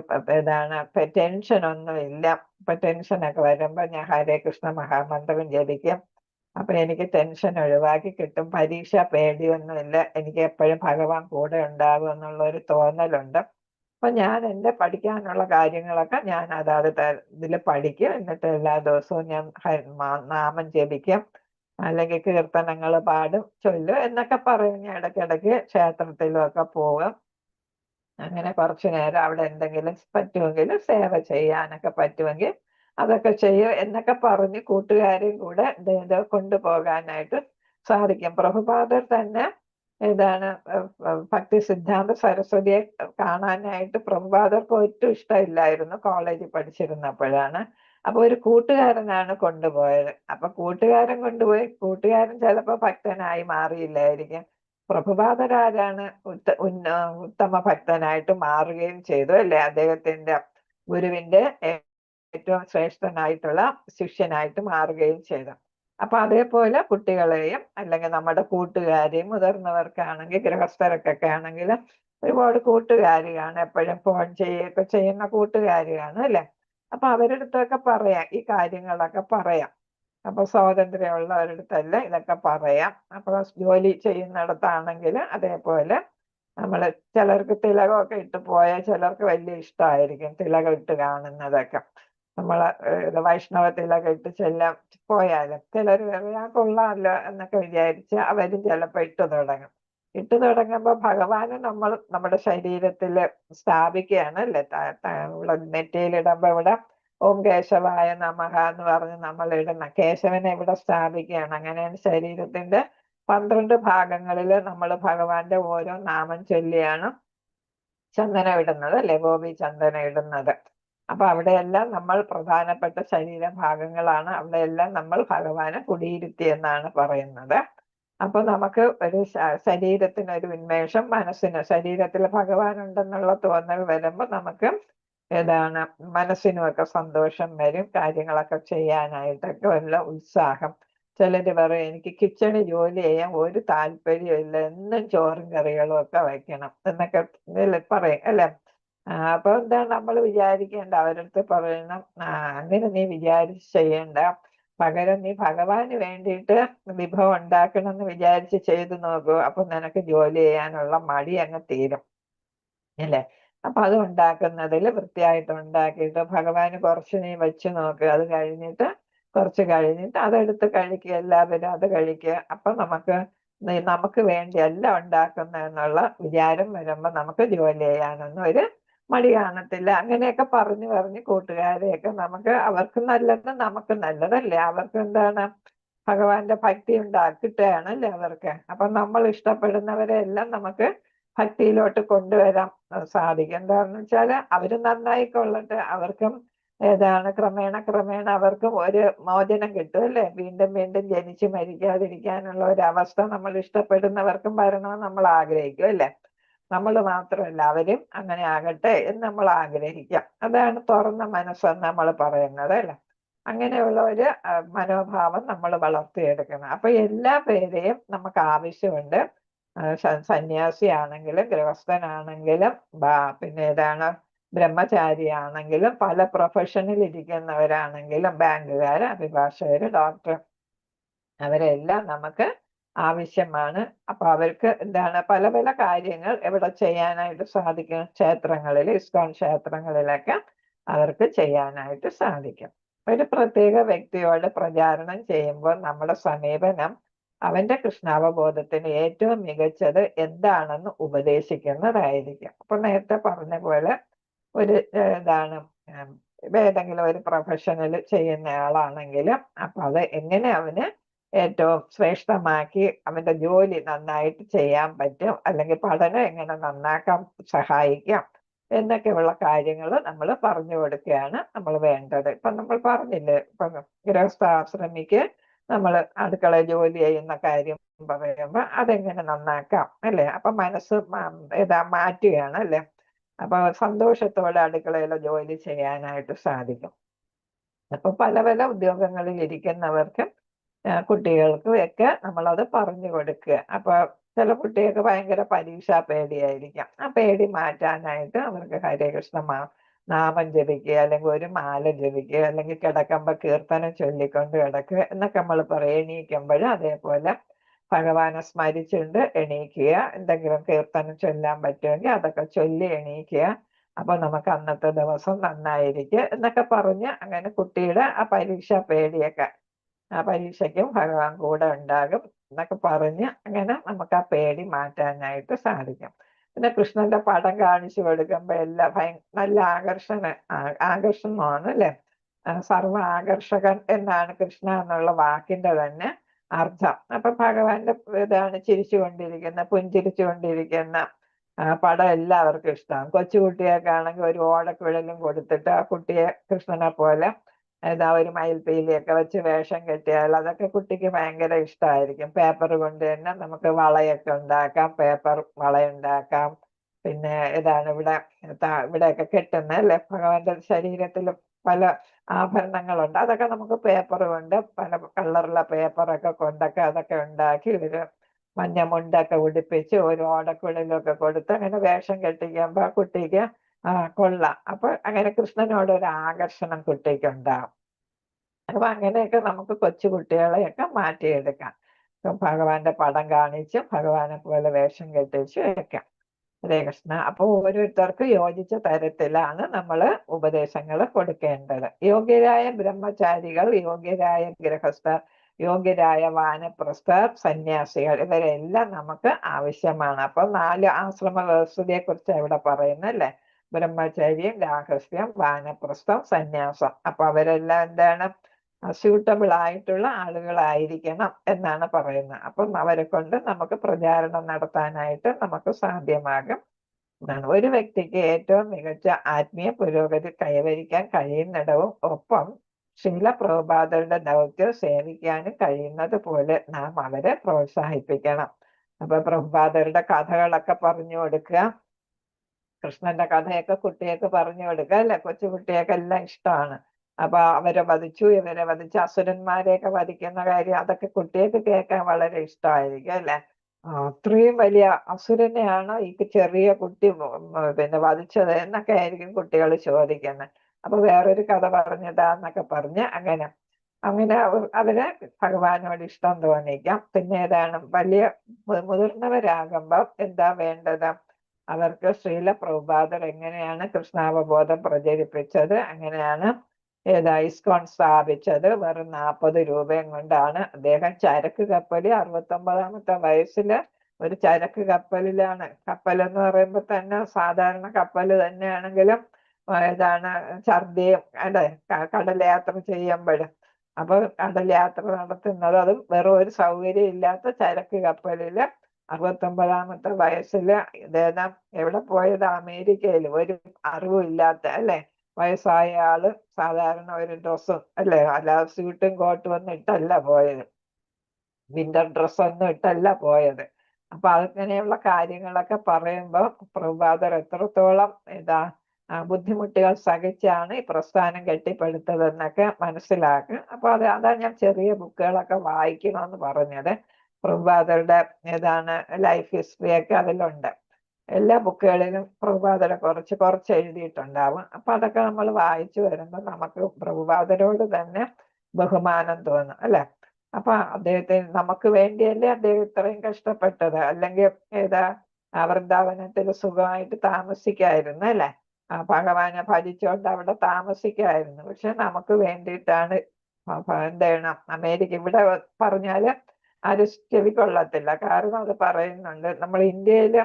ടെൻഷൻ ഒന്നും ഇല്ല. ഇപ്പൊ ടെൻഷനൊക്കെ വരുമ്പോ ഞാൻ ഹരേ കൃഷ്ണ മഹാമന്ത്രം ജപിക്കും. അപ്പൊ എനിക്ക് ടെൻഷൻ ഒഴിവാക്കി കിട്ടും, പരീക്ഷ പേടിയൊന്നുമില്ല, എനിക്ക് എപ്പോഴും ഭഗവാൻ കൂടെ ഉണ്ടാകും എന്നുള്ള ഒരു തോന്നലുണ്ട്. അപ്പൊ ഞാൻ എൻ്റെ പഠിക്കാനുള്ള കാര്യങ്ങളൊക്കെ ഞാൻ അതാത് ഇതിൽ പഠിക്കും. എന്നിട്ട് എല്ലാ ദിവസവും ഞാൻ നാമം ജപിക്കും, അല്ലെങ്കിൽ കീർത്തനങ്ങൾ പാടും, ചൊല്ലും എന്നൊക്കെ പറയും. ഞാൻ ഇടയ്ക്കിടയ്ക്ക് ക്ഷേത്രത്തിലും ഒക്കെ പോകും. അങ്ങനെ കുറച്ചു നേരം അവിടെ എന്തെങ്കിലും പറ്റുമെങ്കിൽ സേവ ചെയ്യാനൊക്കെ പറ്റുമെങ്കിൽ അതൊക്കെ ചെയ്യും എന്നൊക്കെ പറഞ്ഞ് കൂട്ടുകാരെയും കൂടെ ഇത് കൊണ്ടുപോകാനായിട്ട് സാധിക്കും. പ്രഭുപാദർ തന്നെ ഭക്തി സിദ്ധാന്ത സരസ്വതിയെ കാണാനായിട്ട് പ്രഭുപാദർക്ക് ഒട്ടും ഇഷ്ടമില്ലായിരുന്നു, കോളേജിൽ പഠിച്ചിരുന്നപ്പോഴാണ്. അപ്പൊ ഒരു കൂട്ടുകാരനാണ് കൊണ്ടുപോയത്. അപ്പൊ കൂട്ടുകാരൻ കൊണ്ടുപോയി, കൂട്ടുകാരൻ ചിലപ്പോ ഭക്തനായി മാറിയില്ലായിരിക്കും. പ്രഭുപാദരാജാണ് ഉത്തമ ഭക്തനായിട്ട് മാറുകയും ചെയ്തു അല്ലെ? അദ്ദേഹത്തിന്റെ ഗുരുവിന്റെ ഏറ്റവും ശ്രേഷ്ഠനായിട്ടുള്ള ശിഷ്യനായിട്ട് മാറുകയും ചെയ്തു. അപ്പൊ അതേപോലെ കുട്ടികളെയും, അല്ലെങ്കിൽ നമ്മുടെ കൂട്ടുകാരെയും, മുതിർന്നവർക്കാണെങ്കിൽ ഗൃഹസ്ഥർക്കൊക്കെ ആണെങ്കിൽ ഒരുപാട് കൂട്ടുകാര് കാണും, എപ്പോഴും ഫോൺ ചെയ്യുകയൊക്കെ ചെയ്യുന്ന കൂട്ടുകാര് കാണും അല്ലെ? അപ്പൊ അവരുടെ അടുത്തൊക്കെ പറയാം, ഈ കാര്യങ്ങളൊക്കെ പറയാം. അപ്പൊ സ്വാതന്ത്ര്യമുള്ളവരടുത്തല്ല ഇതൊക്കെ പറയാം. അപ്പൊ ജോലി ചെയ്യുന്നിടത്താണെങ്കിൽ അതേപോലെ നമ്മള് ചിലർക്ക് തിലകമൊക്കെ ഇട്ട് പോയാൽ ചിലർക്ക് വലിയ ഇഷ്ടമായിരിക്കും തിലകം ഇട്ട് കാണുന്നതൊക്കെ. നമ്മള് വൈഷ്ണവ തിലകം ഇട്ട് പോയാലും ചിലർ കൊള്ളാമല്ലോ എന്നൊക്കെ വിചാരിച്ച് അവരും ചിലപ്പോ ഇട്ടു തുടങ്ങുമ്പോ ഭഗവാന് നമ്മൾ നമ്മുടെ ശരീരത്തിൽ സ്ഥാപിക്കുകയാണ് അല്ലെ? നെറ്റിയിലിടുമ്പോ ഇവിടെ ഓം കേശവായ നമഃ എന്ന് പറഞ്ഞ് നമ്മൾ ഇടുന്ന കേശവനെ ഇവിടെ സ്ഥാപിക്കുകയാണ്. അങ്ങനെയാണ് ശരീരത്തിന്റെ 12 ഭാഗങ്ങളിൽ നമ്മൾ ഭഗവാന്റെ ഓരോ നാമം ചൊല്ലിയാണ് ചന്ദനം ഇടുന്നത് അല്ലെ? ഗോപി ചന്ദനം ഇടുന്നത്. അപ്പൊ അവിടെയെല്ലാം നമ്മൾ പ്രധാനപ്പെട്ട ശരീരഭാഗങ്ങളാണ്, അവിടെയെല്ലാം നമ്മൾ ഭഗവാനെ കുടിയിരുത്തി എന്നാണ് പറയുന്നത്. അപ്പൊ നമുക്ക് ഒരു ശരീരത്തിനൊരു ഉന്മേഷം, ശരീരത്തിൽ ഭഗവാൻ ഉണ്ടെന്നുള്ള തോന്നൽ വരുമ്പോൾ നമുക്ക് മനസ്സിനുമൊക്കെ സന്തോഷം വരും, കാര്യങ്ങളൊക്കെ ചെയ്യാനായിട്ടൊക്കെ ഉള്ള ഉത്സാഹം. ചിലര് പറയും, എനിക്ക് കിച്ചണിൽ ജോലി ചെയ്യാൻ ഒരു താല്പര്യമില്ല, എന്നും ചോറും കറികളും ഒക്കെ വയ്ക്കണം എന്നൊക്കെ പറയും അല്ലെ? അപ്പൊ നമ്മൾ വിചാരിക്കേണ്ട, അവരടുത്ത് പറയണം, അങ്ങനെ നീ വിചാരിച്ച് ചെയ്യണ്ട, പകരം നീ ഭഗവാന് വേണ്ടിയിട്ട് വിഭവം ഉണ്ടാക്കണം എന്ന് വിചാരിച്ച് ചെയ്തു നോക്കൂ. അപ്പൊ നിനക്ക് ജോലി ചെയ്യാനുള്ള മടി അങ്ങ് തീരും അല്ലേ? അപ്പൊ അത് ഉണ്ടാക്കുന്നതിൽ വൃത്തിയായിട്ട് ഉണ്ടാക്കിയിട്ട് ഭഗവാന് കുറച്ച് നീ വെച്ച് നോക്ക്. അത് കഴിഞ്ഞിട്ട് കുറച്ച് കഴിഞ്ഞിട്ട് അതെടുത്ത് കഴിക്കുക, എല്ലാവരും അത് കഴിക്കുക. അപ്പൊ നമുക്ക് വേണ്ടി എല്ലാം ഉണ്ടാക്കുന്ന എന്നുള്ള വിചാരം വരുമ്പോ നമുക്ക് ജോലി ചെയ്യാനൊന്നും ഒരു മടി കാണത്തില്ല. അങ്ങനെയൊക്കെ പറഞ്ഞ് കൂട്ടുകാരെയൊക്കെ അവർക്ക് നല്ലത് നമുക്ക് നല്ലതല്ലേ. അവർക്ക് എന്താണ് ഭഗവാന്റെ ഭക്തി കിട്ടുകയാണല്ലേ അവർക്ക്. അപ്പൊ നമ്മൾ ഇഷ്ടപ്പെടുന്നവരെ എല്ലാം നമുക്ക് ഭക്തിയിലോട്ട് കൊണ്ടുവരാൻ സാധിക്കും. എന്താണെന്ന് വെച്ചാല് അവര് നന്നായിക്കൊള്ളട്ടെ, അവർക്കും ക്രമേണ അവർക്കും ഒരു മോചനം കിട്ടും അല്ലേ. വീണ്ടും വീണ്ടും ജനിച്ച് മരിക്കാതിരിക്കാനുള്ള ഒരു അവസ്ഥ നമ്മൾ ഇഷ്ടപ്പെടുന്നവർക്കും വരണമെന്ന് നമ്മൾ ആഗ്രഹിക്കും അല്ലേ. നമ്മൾ മാത്രമല്ല, അവരും അങ്ങനെ ആകട്ടെ എന്ന് നമ്മൾ ആഗ്രഹിക്കാം. അതാണ് തുറന്ന മനസ്സെന്ന് നമ്മൾ പറയുന്നത് അല്ലേ. അങ്ങനെയുള്ള ഒരു മനോഭാവം നമ്മൾ വളർത്തിയെടുക്കണം. അപ്പൊ എല്ലാ പേരെയും നമുക്ക് ആവശ്യമുണ്ട്. സന്യാസിയാണെങ്കിലും ഗൃഹസ്ഥനാണെങ്കിലും പിന്നെ ബ്രഹ്മചാരിയാണെങ്കിലും പല പ്രൊഫഷനിൽ ഇരിക്കുന്നവരാണെങ്കിലും ബാങ്കുകാര്, അഭിഭാഷകര്, ഡോക്ടർ, അവരെല്ലാം നമുക്ക് ആവശ്യമാണ്. അപ്പൊ അവർക്ക് പല പല കാര്യങ്ങൾ ഇവിടെ ചെയ്യാനായിട്ട് സാധിക്കും. ക്ഷേത്രങ്ങളിൽ, ഇസ്കോൺ ക്ഷേത്രങ്ങളിലൊക്കെ അവർക്ക് ചെയ്യാനായിട്ട് സാധിക്കും. ഒരു പ്രത്യേക വ്യക്തിയോട് പ്രചാരണം ചെയ്യുമ്പോൾ നമ്മുടെ സമീപനം അവന്റെ കൃഷ്ണാവബോധത്തിന് ഏറ്റവും മികച്ചത് എന്താണെന്ന് ഉപദേശിക്കുന്നതായിരിക്കും. അപ്പൊ നേരത്തെ പറഞ്ഞ പോലെ ഒരു ഏതെങ്കിലും ഒരു പ്രൊഫഷനിൽ ചെയ്യുന്ന ആളാണെങ്കിലും അപ്പൊ അത് എങ്ങനെ അവന് ഏറ്റവും ശ്രേഷ്ഠമാക്കി അവന്റെ ജോലി നന്നായിട്ട് ചെയ്യാൻ പറ്റും, അല്ലെങ്കിൽ പഠനം എങ്ങനെ നന്നാക്കാൻ സഹായിക്കാം എന്നൊക്കെയുള്ള കാര്യങ്ങൾ നമ്മൾ പറഞ്ഞു കൊടുക്കുകയാണ് നമ്മൾ വേണ്ടത്. ഇപ്പൊ നമ്മൾ പറഞ്ഞില്ലേ, ഇപ്പൊ ഗൃഹസ്ഥാശ്രമിക്ക് നമ്മൾ അടുക്കള ജോലി ചെയ്യുന്ന കാര്യം പറയുമ്പോൾ അതെങ്ങനെ നന്നാക്കാം അല്ലേ. അപ്പൊ മനസ്സ് മാറ്റുകയാണ് അല്ലേ. അപ്പൊ സന്തോഷത്തോടെ അടുക്കളയിലെ ജോലി ചെയ്യാനായിട്ട് സാധിക്കും. അപ്പൊ പല പല ഉദ്യോഗങ്ങളിൽ ഇരിക്കുന്നവർക്കും കുട്ടികൾക്കും ഒക്കെ നമ്മളത് പറഞ്ഞു കൊടുക്കുക. അപ്പൊ ചില കുട്ടികൾക്ക് ഭയങ്കര പരീക്ഷാ പേടിയായിരിക്കാം. ആ പേടി മാറ്റാനായിട്ട് അവർക്ക് ഹരേകൃഷ്ണ നാമം ജപിക്കുക, അല്ലെങ്കിൽ ഒരു മാല ജപിക്കുക, അല്ലെങ്കിൽ കിടക്കുമ്പോ കീർത്തനം ചൊല്ലിക്കൊണ്ട് കിടക്കുക എന്നൊക്കെ നമ്മൾ പറയും. എണീക്കുമ്പോൾ അതേപോലെ ഭഗവാനെ സ്മരിച്ചുകൊണ്ട് എണീക്കുക. എന്തെങ്കിലും കീർത്തനം ചൊല്ലാൻ പറ്റുമെങ്കിൽ അതൊക്കെ ചൊല്ലി എണീക്കുക. അപ്പൊ നമുക്ക് അന്നത്തെ ദിവസം നന്നായിരിക്കും എന്നൊക്കെ പറഞ്ഞ് അങ്ങനെ കുട്ടിയുടെ ആ പരീക്ഷാ പേടിയൊക്കെ, ആ പരീക്ഷയ്ക്കും ഭഗവാൻ കൂടെ ഉണ്ടാകും എന്നൊക്കെ പറഞ്ഞ് അങ്ങനെ നമുക്ക് ആ പേടി മാറ്റാനായിട്ട് സാധിക്കും. പിന്നെ കൃഷ്ണന്റെ പടം കാണിച്ചു കൊടുക്കുമ്പോ എല്ലാം നല്ല ആകർഷണമാണ് അല്ലെ. സർവ ആകർഷകൻ എന്നാണ് കൃഷ്ണ എന്നുള്ള വാക്കിന്റെ തന്നെ അർത്ഥം. അപ്പൊ ഭഗവാന്റെ പുഞ്ചിരിച്ചുകൊണ്ടിരിക്കുന്ന പടം എല്ലാവർക്കും ഇഷ്ടമാണ്. കൊച്ചുകുട്ടിയൊക്കെയാണെങ്കിൽ ഒരു ഓടക്കുഴലും കൊടുത്തിട്ട് ആ കുട്ടിയെ കൃഷ്ണനെ പോലെ ഒരു മയിൽപ്പീലിയൊക്കെ വെച്ച് വേഷം കെട്ടിയാൽ അതൊക്കെ കുട്ടിക്ക് ഭയങ്കര ഇഷ്ടമായിരിക്കും. പേപ്പർ കൊണ്ട് തന്നെ നമുക്ക് വളയൊക്കെ ഉണ്ടാക്കാം, പേപ്പർ വളയുണ്ടാക്കാം. പിന്നെ ഇവിടെയൊക്കെ കെട്ടുന്ന അല്ലെ, ഭഗവാന്റെ ശരീരത്തിൽ പല ആഭരണങ്ങളുണ്ട്. അതൊക്കെ നമുക്ക് പേപ്പർ കൊണ്ട് പല കളറുള്ള പേപ്പറൊക്കെ കൊണ്ടൊക്കെ അതൊക്കെ ഉണ്ടാക്കി ഒരു മഞ്ഞ മുണ്ടൊക്കെ ഉടുപ്പിച്ച് ഒരു ഓടക്കുഴലൊക്കെ കൊടുത്ത് അങ്ങനെ വേഷം കെട്ടിക്കുമ്പോ ആ കുട്ടിക്ക് കൊള്ളാം. അപ്പൊ അങ്ങനെ കൃഷ്ണനോടൊരു ആകർഷണം കുട്ടിക്കുണ്ടാവും. അപ്പൊ അങ്ങനെയൊക്കെ നമുക്ക് കൊച്ചുകുട്ടികളെയൊക്കെ മാറ്റിയെടുക്കാം. ഭഗവാന്റെ പടം കാണിച്ചും ഭഗവാനെ പോലെ വേഷം കെട്ടിച്ചും വെക്കാം. ഹരേ കൃഷ്ണ. അപ്പൊ ഓരോരുത്തർക്ക് യോജിച്ച തരത്തിലാണ് നമ്മൾ ഉപദേശങ്ങൾ കൊടുക്കേണ്ടത്. യോഗ്യരായ ബ്രഹ്മചാരികൾ, യോഗ്യരായ ഗൃഹസ്ഥർ, യോഗ്യരായ വാനപ്രസ്ഥർ, സന്യാസികൾ, ഇവരെല്ലാം നമുക്ക് ആവശ്യമാണ്. അപ്പൊ 4 ആശ്രമ വ്യവസ്ഥയെ കുറിച്ച് ഇവിടെ പറയുന്നല്ലേ. ബ്രഹ്മചര്യം, ഗാർഹസ്ഥ്യം, വാനപ്രസ്ഥം, സന്യാസം. അപ്പൊ അവരെല്ലാം സ്യൂട്ടബിൾ ആയിട്ടുള്ള ആളുകളായിരിക്കണം എന്നാണ് പറയുന്നത്. അപ്പം അവരെ കൊണ്ട് നമുക്ക് പ്രചാരണം നടത്താനായിട്ട് നമുക്ക് സാധ്യമാകും എന്നാണ്. ഒരു വ്യക്തിക്ക് ഏറ്റവും മികച്ച ആത്മീയ പുരോഗതി കൈവരിക്കാൻ കഴിയുന്നിടവും ഒപ്പം ശീല പ്രഭുപാദരുടെ ദൗത്യം സേവിക്കാനും കഴിയുന്നത് പോലെ നാം അവരെ പ്രോത്സാഹിപ്പിക്കണം. അപ്പൊ പ്രഭുപാദരുടെ കഥകളൊക്കെ പറഞ്ഞു കൊടുക്കുക, കൃഷ്ണന്റെ കഥയൊക്കെ കുട്ടികൾക്ക് പറഞ്ഞു കൊടുക്കുക അല്ലെ. കൊച്ചുകുട്ടിയൊക്കെ എല്ലാം ഇഷ്ടമാണ്. അപ്പൊ അവരെ വധിച്ചു, ഇവരെ വധിച്ചു, അസുരന്മാരെയൊക്കെ വധിക്കുന്ന കാര്യം അതൊക്കെ കുട്ടികൾക്ക് കേൾക്കാൻ വളരെ ഇഷ്ടമായിരിക്കും അല്ലെ. അത്രയും വലിയ അസുരനെയാണ് ഈ ചെറിയ കുട്ടി പിന്നെ വധിച്ചത് എന്നൊക്കെ ആയിരിക്കും കുട്ടികൾ ചോദിക്കുന്നത്. അപ്പൊ വേറൊരു കഥ പറഞ്ഞിട്ടാന്നൊക്കെ പറഞ്ഞ് അങ്ങനെ അവരെ ഭഗവാനോട് ഇഷ്ടം തോന്നിക്കാം. പിന്നെ വലിയ മുതിർന്നവരാകുമ്പം എന്താ വേണ്ടത്, അവർക്ക് ശ്രീല പ്രഭുപാദർ എങ്ങനെയാണ് കൃഷ്ണാവബോധം പ്രചരിപ്പിച്ചത്, അങ്ങനെയാണ് ഏതാ ഇസ്കോൺ സ്ഥാപിച്ചത് വെറും 40 രൂപയും കൊണ്ടാണ്. അദ്ദേഹം ചരക്ക് കപ്പലിൽ 69ാമത്തെ വയസ്സില് ഒരു ചരക്ക് കപ്പലിലാണ്. കപ്പൽ എന്ന് പറയുമ്പോൾ തന്നെ സാധാരണ കപ്പൽ തന്നെയാണെങ്കിലും ഏതാണ് ഛർദിയും അല്ലെ കടൽ യാത്ര ചെയ്യുമ്പോൾ അപ്പൊ കടൽ യാത്ര നടത്തുന്നത് അതും വെറും ഒരു സൗകര്യം ഇല്ലാത്ത ചരക്ക് കപ്പലില് 69ാമത്തെ വയസ്സില് ഇദ്ദേഹം എവിടെ പോയത്? അമേരിക്കയിൽ. ഒരു അറിവും ഇല്ലാത്ത അല്ലെ വയസ്സായ ആള് സാധാരണ ഒരു ഡ്രസ്സും അല്ലെ അല്ലാതെ സ്യൂട്ടും കോട്ടും ഒന്നും ഇട്ടല്ല പോയത്, വിന്റർ ഡ്രസ് ഒന്നും ഇട്ടല്ല പോയത്. അപ്പൊ അങ്ങനെയുള്ള കാര്യങ്ങളൊക്കെ പറയുമ്പോൾ പ്രഭുപാദർ എത്രത്തോളം ബുദ്ധിമുട്ടുകൾ സഹിച്ചാണ് ഈ പ്രസ്ഥാനം കെട്ടിപ്പടുത്തതെന്നൊക്കെ മനസ്സിലാക്കും. അപ്പൊ അതാ ഞാൻ ചെറിയ ബുക്കുകളൊക്കെ വായിക്കണമെന്ന് പറഞ്ഞത്. പ്രഭുപാദരുടെ ലൈഫ് ഹിസ്റ്ററി ഒക്കെ അതിലുണ്ട്. എല്ലാ ബുക്കുകളിലും പ്രഭുപാദരെ കുറച്ച് എഴുതിയിട്ടുണ്ടാവും. അപ്പൊ അതൊക്കെ നമ്മൾ വായിച്ചു വരുമ്പോൾ നമുക്ക് പ്രഭുപാദരോട് തന്നെ ബഹുമാനം തോന്നും അല്ലെ. അപ്പൊ അദ്ദേഹത്തെ നമുക്ക് വേണ്ടിയല്ലേ അദ്ദേഹം ഇത്രയും കഷ്ടപ്പെട്ടത്. അല്ലെങ്കിൽ വൃന്ദാവനത്തിൽ സുഖമായിട്ട് താമസിക്കായിരുന്നു അല്ലെ, ഭഗവാനെ ഭജിച്ചുകൊണ്ട് അവിടെ താമസിക്കായിരുന്നു. പക്ഷെ നമുക്ക് വേണ്ടിയിട്ടാണ് എന്താണ് അമേരിക്ക. ഇവിടെ പറഞ്ഞാല് ആരും ചെവിക്കൊള്ളത്തില്ല. കാരണം അത് പറയുന്നുണ്ട് നമ്മൾ ഇന്ത്യയില്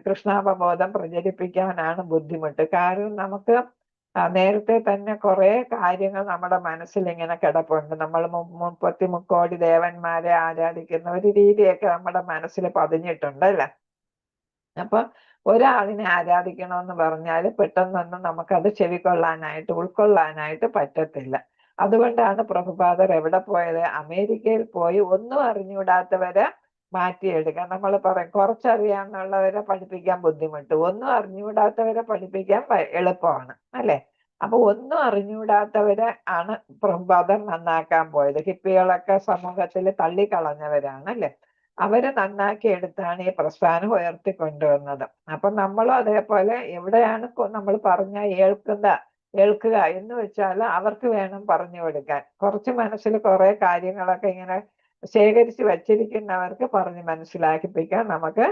കൃഷ്ണാവബോധം പ്രചരിപ്പിക്കാനാണ് ബുദ്ധിമുട്ട്. കാരണം നമുക്ക് നേരത്തെ തന്നെ കുറെ കാര്യങ്ങൾ നമ്മുടെ മനസ്സിൽ ഇങ്ങനെ കിടപ്പുണ്ട്. നമ്മൾ 33 കോടി ദേവന്മാരെ ആരാധിക്കുന്ന ഒരു രീതിയൊക്കെ നമ്മുടെ മനസ്സിൽ പതിഞ്ഞിട്ടുണ്ട് അല്ലെ. അപ്പൊ ഒരാളിനെ ആരാധിക്കണമെന്ന് പറഞ്ഞാൽ പെട്ടെന്നൊന്നും നമുക്കത് ചെവിക്കൊള്ളാനായിട്ട് ഉൾക്കൊള്ളാനായിട്ട് പറ്റത്തില്ല. അതുകൊണ്ടാണ് പ്രഭുപാദർ എവിടെ പോയത്? അമേരിക്കയിൽ പോയി ഒന്നും അറിഞ്ഞുകൂടാത്തവരെ മാറ്റിയെടുക്കാൻ. നമ്മൾ പറയും കുറച്ചറിയാന്നുള്ളവരെ പഠിപ്പിക്കാൻ ബുദ്ധിമുട്ട്, ഒന്നും അറിഞ്ഞുകൂടാത്തവരെ പഠിപ്പിക്കാൻ എളുപ്പമാണ് അല്ലെ. അപ്പൊ ഒന്നും അറിഞ്ഞുകൂടാത്തവരെ ആണ് പ്രഭുപാദർ നന്നാക്കാൻ പോയത്. ഹിപ്പികളൊക്കെ സമൂഹത്തിൽ തള്ളിക്കളഞ്ഞവരാണ് അല്ലെ. അവരെ നന്നാക്കി എടുത്താണ് ഈ പ്രസ്ഥാനം ഉയർത്തിക്കൊണ്ടുവന്നത്. അപ്പൊ നമ്മളും അതേപോലെ എവിടെയാണ് നമ്മൾ ഏൽക്കുക എന്ന് വെച്ചാൽ അവർക്ക് വേണം പറഞ്ഞു കൊടുക്കാൻ. കുറച്ച് മനസ്സിൽ കുറെ കാര്യങ്ങളൊക്കെ ഇങ്ങനെ ശേഖരിച്ച് വച്ചിരിക്കുന്നവർക്ക് പറഞ്ഞ് മനസ്സിലാക്കിപ്പിക്കാൻ നമുക്ക്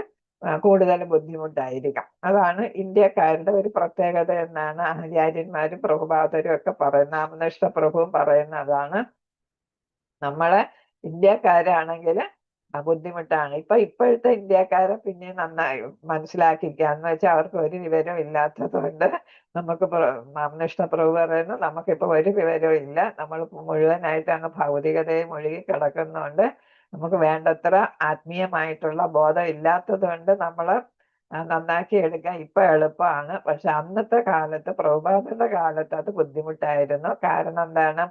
കൂടുതൽ ബുദ്ധിമുട്ടായിരിക്കാം. അതാണ് ഇന്ത്യക്കാരുടെ ഒരു പ്രത്യേകത എന്നാണ് ആചാര്യന്മാരും പ്രഭുപാദരും ഒക്കെ പറയുന്നത്. നാമനിഷ്ഠ പ്രഭുവും പറയുന്നതാണ്. നമ്മളെ ഇന്ത്യക്കാരാണെങ്കിൽ ബുദ്ധിമുട്ടാണ്. ഇപ്പോഴത്തെ ഇന്ത്യക്കാരെ പിന്നെ നന്നായി മനസ്സിലാക്കിക്കാന്ന് വെച്ചാൽ അവർക്ക് ഒരു വിവരം ഇല്ലാത്തത് കൊണ്ട് നമുക്ക് നാമനിഷ്ഠ പ്രഭു പറയുന്നു നമുക്കിപ്പോ ഒരു വിവരവും ഇല്ല, നമ്മൾ മുഴുവനായിട്ട് അങ്ങ് ഭൗതികതയെ മുഴുകി കിടക്കുന്നതുകൊണ്ട് നമുക്ക് വേണ്ടത്ര ആത്മീയമായിട്ടുള്ള ബോധം ഇല്ലാത്തത് കൊണ്ട് നമ്മള് നന്നാക്കി എടുക്കാൻ ഇപ്പൊ എളുപ്പമാണ്. പക്ഷെ അന്നത്തെ കാലത്ത് പ്രഭുപാദന്റെ കാലത്ത് അത് ബുദ്ധിമുട്ടായിരുന്നു. കാരണം എന്താണ്?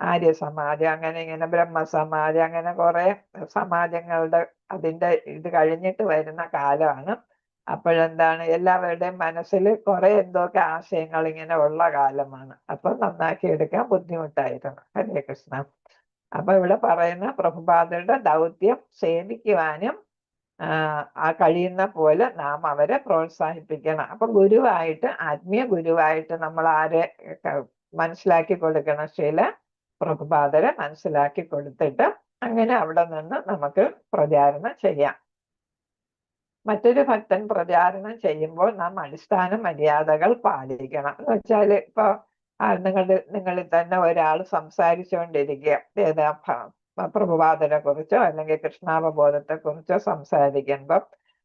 ആര്യ സമാജം, അങ്ങനെ ഇങ്ങനെ ബ്രഹ്മസമാജം, അങ്ങനെ കുറെ സമാജങ്ങളുടെ അതിന്റെ ഇത് കഴിഞ്ഞിട്ട് വരുന്ന കാലമാണ്. അപ്പോഴെന്താണ് എല്ലാവരുടെയും മനസ്സിൽ കുറെ എന്തൊക്കെ ആശയങ്ങൾ ഇങ്ങനെ ഉള്ള കാലമാണ്. അപ്പൊ നന്നാക്കി എടുക്കാൻ ബുദ്ധിമുട്ടായിരുന്നു. ഹരേ കൃഷ്ണ. അപ്പൊ ഇവിടെ പറയുന്ന പ്രഭുപാദരുടെ ദൗത്യം സേവിക്കുവാനും കഴിയുന്ന പോലെ നാം അവരെ പ്രോത്സാഹിപ്പിക്കണം. അപ്പൊ ഗുരുവായിട്ട്, ആത്മീയ ഗുരുവായിട്ട് നമ്മൾ ആരെ മനസ്സിലാക്കി കൊടുക്കണം? പ്രഭുപാദരെ മനസ്സിലാക്കി കൊടുത്തിട്ട് അങ്ങനെ അവിടെ നിന്ന് നമുക്ക് പ്രചാരണം ചെയ്യാം. മറ്റൊരു ഭക്തൻ പ്രചാരണം ചെയ്യുമ്പോൾ നാം അടിസ്ഥാന മര്യാദകൾ പാലിക്കണം. എന്ന് വെച്ചാല് ഇപ്പൊ നിങ്ങളിൽ തന്നെ ഒരാൾ സംസാരിച്ചുകൊണ്ടിരിക്കുക പ്രഭുപാദനെ കുറിച്ചോ അല്ലെങ്കിൽ കൃഷ്ണാവബോധത്തെ കുറിച്ചോ സംസാരിക്കുമ്പോൾ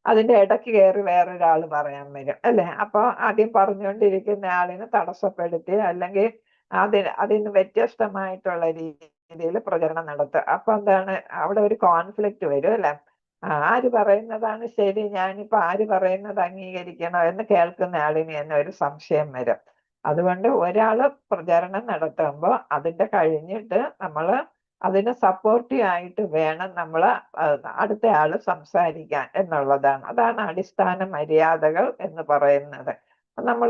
അതിന്റെ ഇടയ്ക്ക് കയറി വേറൊരാൾ പറയാൻ വരും അല്ലെ. അപ്പൊ ആദ്യം പറഞ്ഞുകൊണ്ടിരിക്കുന്ന ആളിനെ തടസ്സപ്പെടുത്തി അല്ലെങ്കിൽ അതിന് വ്യത്യസ്തമായിട്ടുള്ള രീതിയിൽ പ്രചരണം നടത്തുക. അപ്പൊ എന്താണ് അവിടെ ഒരു കോൺഫ്ലിക്റ്റ് വരും അല്ലെ. ആര് പറയുന്നതാണ് ശരി, ഞാനിപ്പോ ആര് പറയുന്നത് അംഗീകരിക്കണോ എന്ന് കേൾക്കുന്ന ആളിന് തന്നെ ഒരു സംശയം വരും. അതുകൊണ്ട് ഒരാള് പ്രചരണം നടത്തുമ്പോൾ അതിന്റെ കഴിഞ്ഞിട്ട് നമ്മള് അതിന് സപ്പോർട്ടീവ് ആയിട്ട് വേണം നമ്മൾ അടുത്ത ആള് സംസാരിക്കാൻ എന്നുള്ളതാണ്. അതാണ് അടിസ്ഥാന മര്യാദകൾ എന്ന് പറയുന്നത്. നമ്മൾ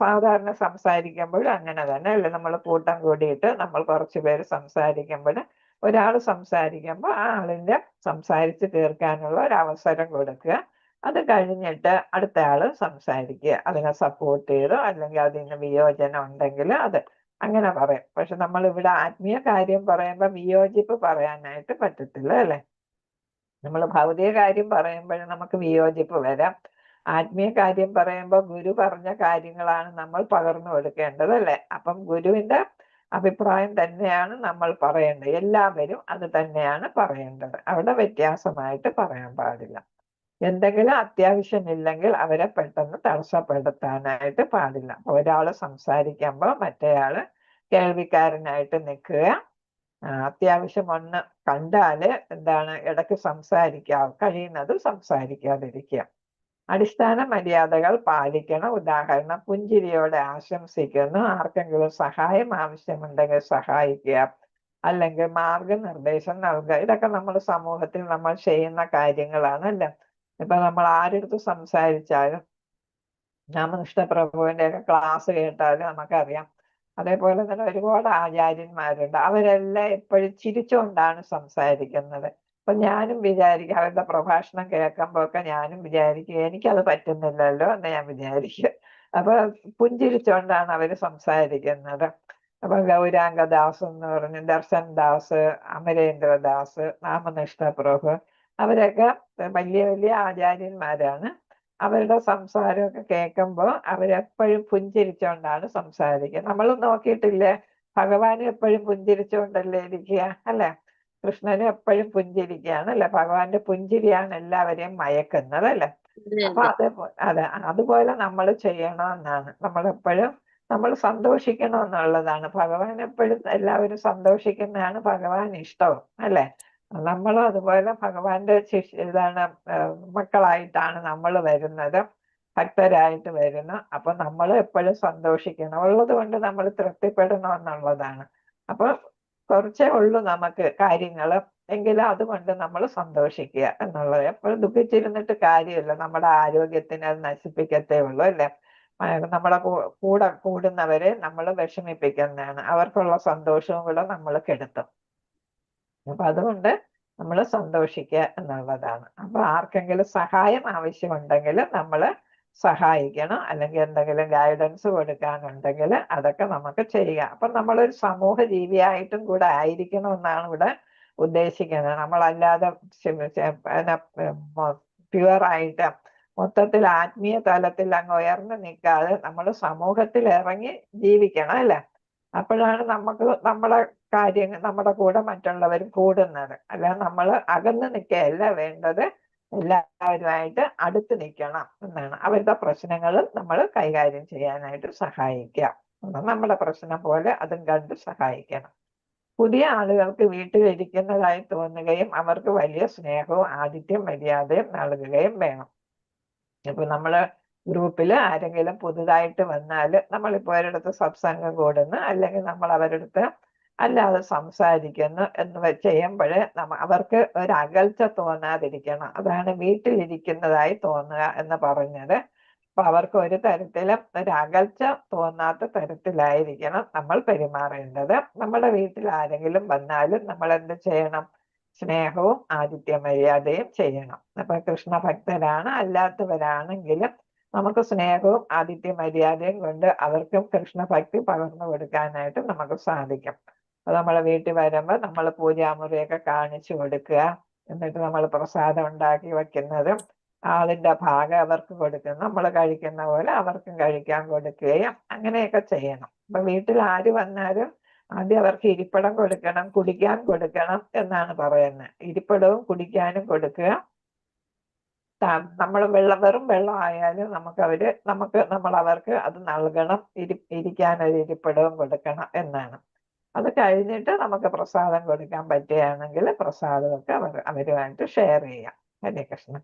സാധാരണ സംസാരിക്കുമ്പോൾ അങ്ങനെ തന്നെ അല്ലേ. നമ്മൾ കൂട്ടം കൂടിയിട്ട് നമ്മൾ കുറച്ച് പേര് സംസാരിക്കുമ്പോൾ ഒരാൾ സംസാരിക്കുമ്പോൾ ആ ആളിന്റെ സംസാരിച്ച് തീർക്കാനുള്ള ഒരു അവസരം കൊടുക്കുക. അത് കഴിഞ്ഞിട്ട് അടുത്ത ആള് സംസാരിക്കുക. അതിനെ സപ്പോർട്ട് ചെയ്തോ അല്ലെങ്കിൽ അതിന് വിയോജനം ഉണ്ടെങ്കിൽ അത് അങ്ങനെ പറയും. പക്ഷെ നമ്മൾ ഇവിടെ ആത്മീയ കാര്യം പറയുമ്പോൾ വിയോജിപ്പ് പറയാനായിട്ട് പറ്റത്തില്ല അല്ലെ. നമ്മൾ ഭൗതിക കാര്യം പറയുമ്പോൾ നമുക്ക് വിയോജിപ്പ് വരാം. ആത്മീയ കാര്യം പറയുമ്പോൾ ഗുരു പറഞ്ഞ കാര്യങ്ങളാണ് നമ്മൾ പകർന്നു കൊടുക്കേണ്ടത് അല്ലേ? അപ്പം ഗുരുവിന്റെ അഭിപ്രായം തന്നെയാണ് നമ്മൾ പറയേണ്ടത്. എല്ലാവരും അത് തന്നെയാണ് പറയേണ്ടത്. അവിടെ വ്യത്യാസമായിട്ട് പറയാൻ പാടില്ല. എന്തെങ്കിലും അത്യാവശ്യമില്ലെങ്കിൽ അവരെ പെട്ടെന്ന് തടസ്സപ്പെടുത്താനായിട്ട് പാടില്ല. ഒരാള് സംസാരിക്കുമ്പോൾ മറ്റേയാള് കേൾവിക്കാരനായിട്ട് നിൽക്കുക. അത്യാവശ്യം ഒന്ന് കണ്ടാല് എന്താണ് ഇടയ്ക്ക് കഴിയുന്നത് സംസാരിക്കാതിരിക്കുക. അടിസ്ഥാന മര്യാദകൾ പാലിക്കണം. ഉദാഹരണം, പുഞ്ചിരിയോടെ ആശംസിക്കുന്നു, ആർക്കെങ്കിലും സഹായം ആവശ്യമുണ്ടെങ്കിൽ സഹായിക്കുക, അല്ലെങ്കിൽ മാർഗനിർദ്ദേശം നൽകുക. ഇതൊക്കെ നമ്മൾ സമൂഹത്തിൽ നമ്മൾ ചെയ്യുന്ന കാര്യങ്ങളാണ് അല്ലേ? ഇപ്പൊ നമ്മൾ ആരെടുത്ത് സംസാരിച്ചാലും രാമകൃഷ്ണ പ്രഭുവിന്റെ ഒക്കെ ക്ലാസ് കേട്ടാലും നമുക്കറിയാം. അതേപോലെ തന്നെ ഒരുപാട് ആചാര്യന്മാരുണ്ട്. അവരെല്ലാം എപ്പോഴും ചിരിച്ചുകൊണ്ടാണ് സംസാരിക്കുന്നത്. അപ്പൊ ഞാനും വിചാരിക്കും, അവരുടെ പ്രഭാഷണം കേൾക്കുമ്പോ ഒക്കെ ഞാനും വിചാരിക്കും എനിക്കത് പറ്റുന്നില്ലല്ലോ എന്ന് ഞാൻ വിചാരിക്കും. അപ്പൊ പുഞ്ചിരിച്ചുകൊണ്ടാണ് അവര് സംസാരിക്കുന്നത്. അപ്പൊ ഗൗരാംഗദാസ് എന്ന് പറഞ്ഞ് ദർശൻ ദാസ്, അമരേന്ദ്രദാസ്, രാമകൃഷ്ണ പ്രഭു അവരൊക്കെ വലിയ വലിയ ആചാര്യന്മാരാണ്. അവരുടെ സംസാരമൊക്കെ കേൾക്കുമ്പോൾ അവരെപ്പോഴും പുഞ്ചിരിച്ചുകൊണ്ടാണ് സംസാരിക്കുക. നമ്മൾ നോക്കിയിട്ടില്ലേ, ഭഗവാനും എപ്പോഴും പുഞ്ചിരിച്ചുകൊണ്ടല്ലേ ഇരിക്കുക അല്ലെ? കൃഷ്ണനും എപ്പോഴും പുഞ്ചിരിക്കുകയാണ് അല്ലെ? ഭഗവാന്റെ പുഞ്ചിരിയാണ് എല്ലാവരെയും മയക്കുന്നത് അല്ലെ? അപ്പൊ അതുപോലെ നമ്മൾ ചെയ്യണമെന്നാണ്. നമ്മൾ സന്തോഷിക്കണമെന്നുള്ളതാണ്. ഭഗവാൻ എപ്പോഴും എല്ലാവരും സന്തോഷിക്കുന്നതാണ് ഭഗവാൻ ഇഷ്ടവും അല്ലെ? നമ്മളും അതുപോലെ ഭഗവാന്റെ മക്കളായിട്ടാണ് നമ്മൾ വരുന്നത്, ഭക്തരായിട്ട് വരുന്നു. അപ്പൊ നമ്മൾ എപ്പോഴും സന്തോഷിക്കണം. ഉള്ളത് കൊണ്ട് നമ്മൾ തൃപ്തിപ്പെടണം എന്നുള്ളതാണ്. അപ്പൊ കുറച്ചേ ഉള്ളൂ നമുക്ക് കാര്യങ്ങൾ, എങ്കിലും അതുകൊണ്ട് നമ്മൾ സന്തോഷിക്കുക എന്നുള്ളത്. എപ്പോഴും ദുഃഖിച്ചിരുന്നിട്ട് കാര്യമില്ല. നമ്മുടെ ആരോഗ്യത്തിന് അത് നശിപ്പിക്കത്തേ ഉള്ളൂ അല്ലെ? നമ്മളെ കൂടെ കൂടുന്നവരെ നമ്മൾ വിഷമിപ്പിക്കുന്നതാണ്. അവർക്കുള്ള സന്തോഷവും കൂടെ നമ്മൾ കെടുത്തും. അപ്പൊ അതുകൊണ്ട് നമ്മൾ സന്തോഷിക്കുക എന്നുള്ളതാണ്. അപ്പൊ ആർക്കെങ്കിലും സഹായം ആവശ്യമുണ്ടെങ്കിൽ നമ്മൾ സഹായിക്കണം, അല്ലെങ്കിൽ എന്തെങ്കിലും ഗൈഡൻസ് കൊടുക്കാനുണ്ടെങ്കിൽ അതൊക്കെ നമുക്ക് ചെയ്യുക. അപ്പൊ നമ്മളൊരു സമൂഹ ജീവിയായിട്ടും കൂടെ ആയിരിക്കണം എന്നാണ് ഇവിടെ ഉദ്ദേശിക്കുന്നത്. നമ്മളല്ലാതെ പ്യുവറായിട്ട് മൊത്തത്തിൽ ആത്മീയ തലത്തിൽ അങ്ങ് ഉയർന്നു നിൽക്കാതെ നമ്മൾ സമൂഹത്തിൽ ഇറങ്ങി ജീവിക്കണം അല്ലെ? അപ്പോഴാണ് നമ്മളെ കാര്യങ്ങൾ നമ്മുടെ കൂടെ മറ്റുള്ളവരും കൂടുന്നത്. അല്ലാതെ നമ്മൾ അകന്ന് നിൽക്കുകയല്ല വേണ്ടത്, എല്ലാവരുമായിട്ട് അടുത്ത് നിൽക്കണം എന്നാണ്. അവരുടെ പ്രശ്നങ്ങൾ നമ്മൾ കൈകാര്യം ചെയ്യാനായിട്ട് സഹായിക്കാം. നമ്മുടെ പ്രശ്നം പോലെ അതും കണ്ട് സഹായിക്കണം. പുതിയ ആളുകൾക്ക് വീട്ടിലിരിക്കുന്നതായി തോന്നുകയും അവർക്ക് വലിയ സ്നേഹവും ആതിഥ്യം മര്യാദയും നൽകുകയും വേണം. ഇപ്പൊ നമ്മള് ഗ്രൂപ്പിൽ ആരെങ്കിലും പുതുതായിട്ട് വന്നാൽ, നമ്മളിപ്പോൾ ഒരിടത്ത് സത്സംഗം കൂടുന്നു, അല്ലെങ്കിൽ നമ്മൾ അവരടുത്ത് അല്ലാതെ സംസാരിക്കുന്നു എന്ന് ചെയ്യുമ്പോഴേ അവർക്ക് ഒരു അകൽച്ച തോന്നാതിരിക്കണം. അതാണ് വീട്ടിലിരിക്കുന്നതായി തോന്നുക എന്ന് പറഞ്ഞത്. അപ്പൊ അവർക്ക് ഒരു തരത്തിലും ഒരു അകൽച്ച തോന്നാത്ത തരത്തിലായിരിക്കണം നമ്മൾ പെരുമാറേണ്ടത്. നമ്മുടെ വീട്ടിൽ ആരെങ്കിലും വന്നാലും നമ്മൾ എന്ത് ചെയ്യണം? സ്നേഹവും ആതിഥ്യ മര്യാദയും ചെയ്യണം. അപ്പൊ കൃഷ്ണ ഭക്തരാണ് അല്ലാത്തവരാണെങ്കിലും നമുക്ക് സ്നേഹവും ആതിഥ്യ മര്യാദയും കൊണ്ട് അവർക്കും കൃഷ്ണഭക്തി പകർന്നു കൊടുക്കാനായിട്ട് നമുക്ക് സാധിക്കും. അത് നമ്മളെ വീട്ടിൽ വരുമ്പോൾ നമ്മൾ പൂജാമുറിയൊക്കെ കാണിച്ചു കൊടുക്കുക, എന്നിട്ട് നമ്മൾ പ്രസാദം ഉണ്ടാക്കി വെക്കുന്നതും അതിന്റെ ഭാഗം അവർക്ക് കൊടുക്കുന്നു, നമ്മൾ കഴിക്കുന്ന പോലെ അവർക്കും കഴിക്കാൻ കൊടുക്കുകയും അങ്ങനെയൊക്കെ ചെയ്യണം. അപ്പൊ വീട്ടിൽ ആര് വന്നാലും ആദ്യം അവർക്ക് ഇരിപ്പിടം കൊടുക്കണം, കുടിക്കാൻ കൊടുക്കണം എന്നാണ് പറയുന്നത്. ഇരിപ്പിടവും കുടിക്കാനും കൊടുക്കുക. നമ്മൾ വെറും വെള്ളം ആയാലും നമ്മൾ അവർക്ക് അത് നൽകണം. ഇരിക്കാൻ ഒരു ഇരിപ്പിടവും കൊടുക്കണം എന്നാണ്. അത് കഴിഞ്ഞിട്ട് നമുക്ക് പ്രസാദം കൊടുക്കാൻ പറ്റുകയാണെങ്കിൽ പ്രസാദമൊക്കെ അവരുമായിട്ട് ഷെയർ ചെയ്യാം. ഹരേ കൃഷ്ണ.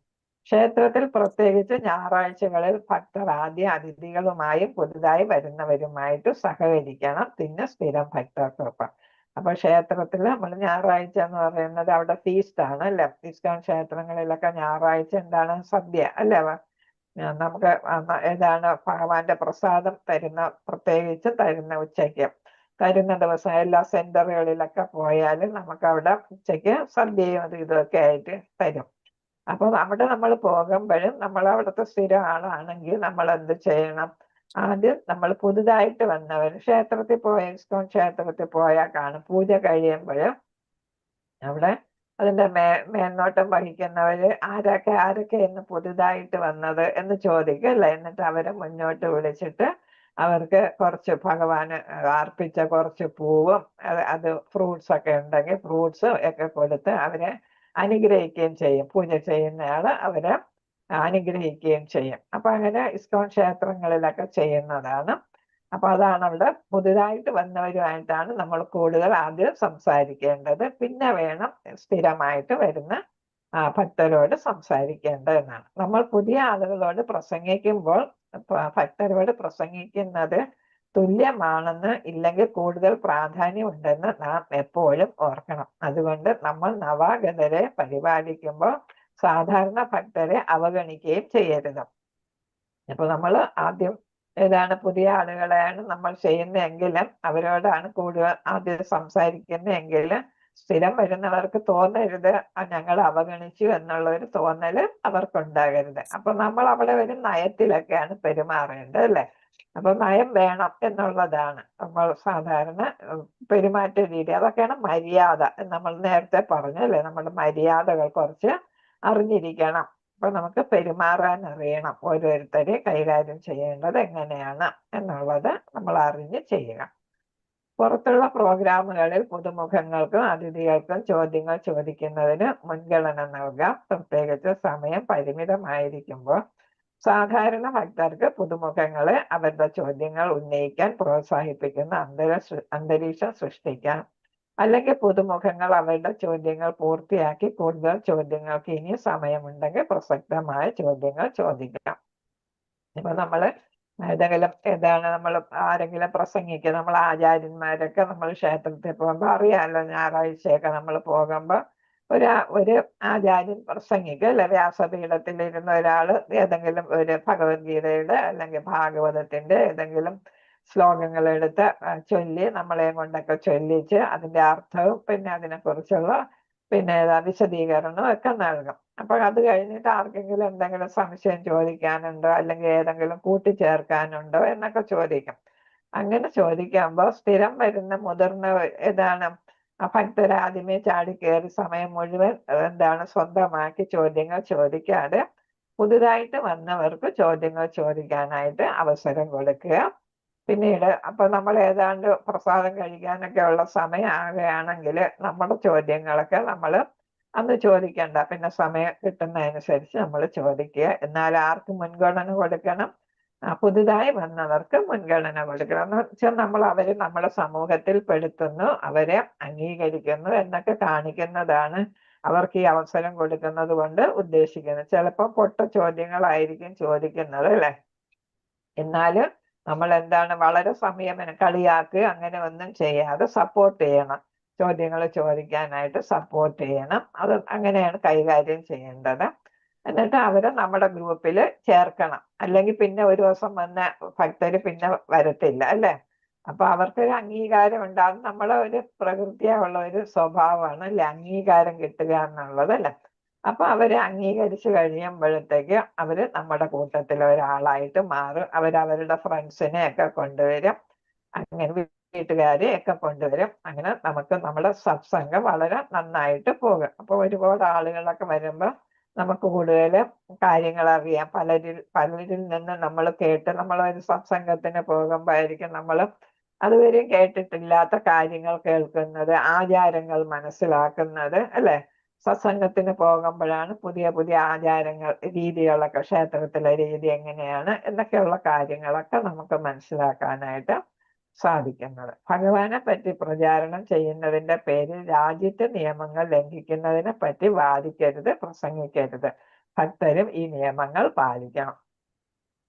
ക്ഷേത്രത്തിൽ പ്രത്യേകിച്ച് ഞായറാഴ്ചകളിൽ ഭക്തർ ആദ്യ അതിഥികളുമായും പുതുതായി വരുന്നവരുമായിട്ട് സഹകരിക്കണം, പിന്നെ സ്ഥിരം ഭക്തർക്കൊപ്പം. അപ്പൊ ക്ഷേത്രത്തിൽ നമ്മൾ ഞായറാഴ്ച എന്ന് പറയുന്നത് അവിടെ ഫീസ്റ്റ് ആണ് അല്ലെ? ഇസ്കോൺ ക്ഷേത്രങ്ങളിലൊക്കെ ഞായറാഴ്ച എന്താണ്? സദ്യ അല്ലെ? നമുക്ക് ഏതാണ് ഭഗവാന്റെ പ്രസാദം പ്രത്യേകിച്ച് തരുന്ന ഉച്ചയ്ക്ക് തരുന്ന ദിവസം എല്ലാ സെന്ററുകളിലൊക്കെ പോയാലും നമുക്ക് അവിടെ ഉച്ചയ്ക്ക് സദ്യയും അത് ഇതൊക്കെ ആയിട്ട് തരും. അപ്പൊ അവിടെ നമ്മൾ പോകുമ്പോഴും നമ്മൾ അവിടുത്തെ സ്ഥിരം ആളാണെങ്കിൽ നമ്മൾ എന്ത് ചെയ്യണം? ആദ്യം നമ്മൾ പുതുതായിട്ട് വന്നവർ ക്ഷേത്രത്തിൽ ഇസ്കോൺ ക്ഷേത്രത്തിൽ പോയാൽ കാണും, പൂജ കഴിയുമ്പോൾ അവിടെ അതിന്റെ മേൽനോട്ടം വഹിക്കുന്നവര് ആരൊക്കെ എന്ന് പുതുതായിട്ട് വന്നത് എന്ന് ചോദിക്കും അല്ലെ. എന്നിട്ട് അവരെ മുന്നോട്ട് വിളിച്ചിട്ട് അവർക്ക് കുറച്ച് ഭഗവാന് അർപ്പിച്ച കുറച്ച് പൂവും അത് ഫ്രൂട്ട്സ് ഒക്കെ ഉണ്ടെങ്കിൽ ഫ്രൂട്ട്സ് ഒക്കെ കൊടുത്ത് അവരെ അനുഗ്രഹിക്കുകയും ചെയ്യും. പൂജ ചെയ്യുന്നയാള് അവരെ അനുഗ്രഹിക്കുകയും ചെയ്യും. അപ്പൊ അങ്ങനെ ഇസ്കോൺ ക്ഷേത്രങ്ങളിലൊക്കെ ചെയ്യുന്നതാണ്. അപ്പൊ അതാണ് അവിടെ പുതുതായിട്ട് വന്നവരുമായിട്ടാണ് നമ്മൾ കൂടുതൽ ആദ്യം സംസാരിക്കേണ്ടത്. പിന്നെ വേണം സ്ഥിരമായിട്ട് വരുന്ന ഭക്തരോട് സംസാരിക്കേണ്ടതെന്നാണ്. നമ്മൾ പുതിയ ആളുകളോട് പ്രസംഗിക്കുമ്പോൾ ഭക്തരോട് പ്രസംഗിക്കുന്നത് തുല്യമാണെന്ന് ഇല്ലെങ്കിൽ കൂടുതൽ പ്രാധാന്യം ഉണ്ടെന്ന് നാം എപ്പോഴും ഓർക്കണം. അതുകൊണ്ട് നമ്മൾ നവാഗതരെ പരിപാലിക്കുമ്പോൾ സാധാരണ ഭക്തരെ അവഗണിക്കുകയും ചെയ്യരുത്. അപ്പൊ നമ്മൾ ആദ്യം ഏതാണ് പുതിയ ആളുകളെയാണ് നമ്മൾ ചെയ്യുന്നതെങ്കിലും അവരോടാണ് കൂടുതൽ ആദ്യം സംസാരിക്കുന്നതെങ്കിൽ സ്ഥിരം വരുന്നവർക്ക് തോന്നരുത് ഞങ്ങൾ അവഗണിച്ചു എന്നുള്ള ഒരു തോന്നല് അവർക്കുണ്ടാകരുത്. അപ്പൊ നമ്മൾ അവിടെ ഒരു നയത്തിലൊക്കെയാണ് പെരുമാറേണ്ടത് അല്ലെ. അപ്പൊ നയം വേണം എന്നുള്ളതാണ് നമ്മൾ സാധാരണ പെരുമാറ്റ രീതി. അതൊക്കെയാണ് മര്യാദ. നമ്മൾ നേരത്തെ പറഞ്ഞു അല്ലെ, നമ്മുടെ മര്യാദകൾ കുറച്ച് അറിഞ്ഞിരിക്കണം. അപ്പൊ നമുക്ക് പെരുമാറാൻ അറിയണം. ഓരോരുത്തരെ കൈകാര്യം ചെയ്യേണ്ടത് എങ്ങനെയാണ് എന്നുള്ളത് നമ്മൾ അറിഞ്ഞ് ചെയ്യുക. പുറത്തുള്ള പ്രോഗ്രാമുകളിൽ പുതുമുഖങ്ങൾക്കും അതിഥികൾക്കും ചോദ്യങ്ങൾ ചോദിക്കുന്നതിന് മുൻഗണന നൽകാം. പ്രത്യേകിച്ച് സമയം പരിമിതമായിരിക്കുമ്പോൾ സാധാരണ ഭക്തർക്ക് പുതുമുഖങ്ങളെ അവരുടെ ചോദ്യങ്ങൾ ഉന്നയിക്കാൻ പ്രോത്സാഹിപ്പിക്കുന്ന അന്തരീക്ഷം സൃഷ്ടിക്കാം. അല്ലെങ്കിൽ പുതുമുഖങ്ങൾ അവരുടെ ചോദ്യങ്ങൾ പൂർത്തിയാക്കി കൂടുതൽ ചോദ്യങ്ങൾക്ക് ഇനി സമയമുണ്ടെങ്കിൽ പ്രസക്തമായ ചോദ്യങ്ങൾ ചോദിക്കാം. ഇപ്പൊ നമ്മള് നമ്മൾ ആരെങ്കിലും പ്രസംഗിക്കുക, നമ്മൾ ആചാര്യന്മാരൊക്കെ നമ്മൾ ക്ഷേത്രത്തിൽ പോകുമ്പോൾ അറിയാമല്ലോ, ഞായറാഴ്ചയൊക്കെ നമ്മൾ പോകുമ്പോൾ ഒരു ആചാര്യൻ പ്രസംഗിക്കുക അല്ലെ. വ്യാസപീഠത്തിലിരുന്ന ഒരാള് ഏതെങ്കിലും ഒരു ഭഗവത്ഗീതയുടെ അല്ലെങ്കിൽ ഭാഗവതത്തിന്റെ ഏതെങ്കിലും ശ്ലോകങ്ങൾ എടുത്ത് ചൊല്ലി നമ്മളെ കൊണ്ടൊക്കെ ചൊല്ലിച്ച് അതിന്റെ അർത്ഥവും പിന്നെ അതിനെക്കുറിച്ചുള്ള വിശദീകരണവും ഒക്കെ നൽകും. അപ്പൊ അത് കഴിഞ്ഞിട്ട് ആർക്കെങ്കിലും എന്തെങ്കിലും സംശയം ചോദിക്കാനുണ്ടോ അല്ലെങ്കിൽ ഏതെങ്കിലും കൂട്ടിച്ചേർക്കാനുണ്ടോ എന്നൊക്കെ ചോദിക്കും. അങ്ങനെ ചോദിക്കുമ്പോൾ സ്ഥിരം വരുന്ന മുതിർന്ന ഭക്തർ ആദ്യമേ ചാടിക്കേറി സമയം മുഴുവൻ സ്വന്തമാക്കി ചോദ്യങ്ങൾ ചോദിക്കാതെ പുതുതായിട്ട് വന്നവർക്ക് ചോദ്യങ്ങൾ ചോദിക്കാനായിട്ട് അവസരം കൊടുക്കുക. പിന്നീട് അപ്പൊ നമ്മൾ ഏതാണ്ട് പ്രസാദം കഴിക്കാനൊക്കെ ഉള്ള സമയം ആകുകയാണെങ്കിൽ നമ്മുടെ ചോദ്യങ്ങളൊക്കെ നമ്മൾ അന്ന് ചോദിക്കണ്ട, പിന്നെ സമയം കിട്ടുന്നതനുസരിച്ച് നമ്മൾ ചോദിക്കുക. എന്നാൽ ആർക്ക് മുൻഗണന കൊടുക്കണം? പുതുതായി വന്നവർക്ക് മുൻഗണന കൊടുക്കണം. എന്ന് വെച്ചാൽ നമ്മൾ അവരെ നമ്മുടെ സമൂഹത്തിൽ പെടുത്തുന്നു, അവരെ അംഗീകരിക്കുന്നു എന്നൊക്കെ കാണിക്കുന്നതാണ് അവർക്ക് ഈ അവസരം കൊടുക്കുന്നത് കൊണ്ട് ഉദ്ദേശിക്കുന്നത്. ചിലപ്പോൾ പൊട്ട ചോദ്യങ്ങളായിരിക്കും ചോദിക്കുന്നത് അല്ലെ. എന്നാലും നമ്മൾ വളരെ സമയം കളിയാക്കുക അങ്ങനെ ഒന്നും ചെയ്യാതെ സപ്പോർട്ട് ചെയ്യണം. ചോദ്യങ്ങൾ ചോദിക്കാനായിട്ട് സപ്പോർട്ട് ചെയ്യണം. അത് അങ്ങനെയാണ് കൈകാര്യം ചെയ്യേണ്ടത്. എന്നിട്ട് അവരെ നമ്മുടെ ഗ്രൂപ്പിൽ ചേർക്കണം. അല്ലെങ്കിൽ പിന്നെ ഒരു ദിവസം വന്ന ഭക്തര് പിന്നെ വരത്തില്ല അല്ലെ. അപ്പൊ അവർക്കൊരു അംഗീകാരം ഉണ്ടാകും. നമ്മളെ ഒരു പ്രകൃതിയുള്ള ഒരു സ്വഭാവമാണ് അല്ലെ അംഗീകാരം കിട്ടുക എന്നുള്ളത് അല്ലെ. അപ്പൊ അവരെ അംഗീകരിച്ചു കഴിയുമ്പോഴത്തേക്ക് അവര് നമ്മുടെ കൂട്ടത്തിലെ ഒരാളായിട്ട് മാറും. അവരവരുടെ ഫ്രണ്ട്സിനെ ഒക്കെ കൊണ്ടുവരും, അങ്ങനെ വീട്ടുകാരെ ഒക്കെ കൊണ്ടുവരും. അങ്ങനെ നമുക്ക് നമ്മുടെ സത്സംഗം വളരെ നന്നായിട്ട് പോകും. അപ്പൊ ഒരുപാട് ആളുകളൊക്കെ വരുമ്പോൾ നമുക്ക് കൂടുതൽ കാര്യങ്ങൾ അറിയാം. പലരിൽ നിന്ന് നമ്മൾ കേട്ട് നമ്മളൊരു സത്സംഗത്തിന് പോകുമ്പോൾ ആയിരിക്കും നമ്മൾ അതുവരെയും കേട്ടിട്ടില്ലാത്ത കാര്യങ്ങൾ കേൾക്കുന്നത്, ആചാരങ്ങൾ മനസ്സിലാക്കുന്നത് അല്ലെ. സത്സംഗത്തിന് പോകുമ്പോഴാണ് പുതിയ പുതിയ ആചാരങ്ങൾ, രീതികളൊക്കെ, ക്ഷേത്രത്തിലെ രീതി എങ്ങനെയാണ് എന്നൊക്കെയുള്ള കാര്യങ്ങളൊക്കെ നമുക്ക് മനസ്സിലാക്കാനായിട്ട് സാധിക്കുന്നത്. ഭഗവാനെ പറ്റി പ്രചാരണം ചെയ്യുന്നതിന്റെ പേരിൽ രാജ്യത്തെ നിയമങ്ങൾ ലംഘിക്കുന്നതിനെ പറ്റി വാദിക്കരുത്, പ്രസംഗിക്കരുത്. ഭക്തരും ഈ നിയമങ്ങൾ പാലിക്കണം.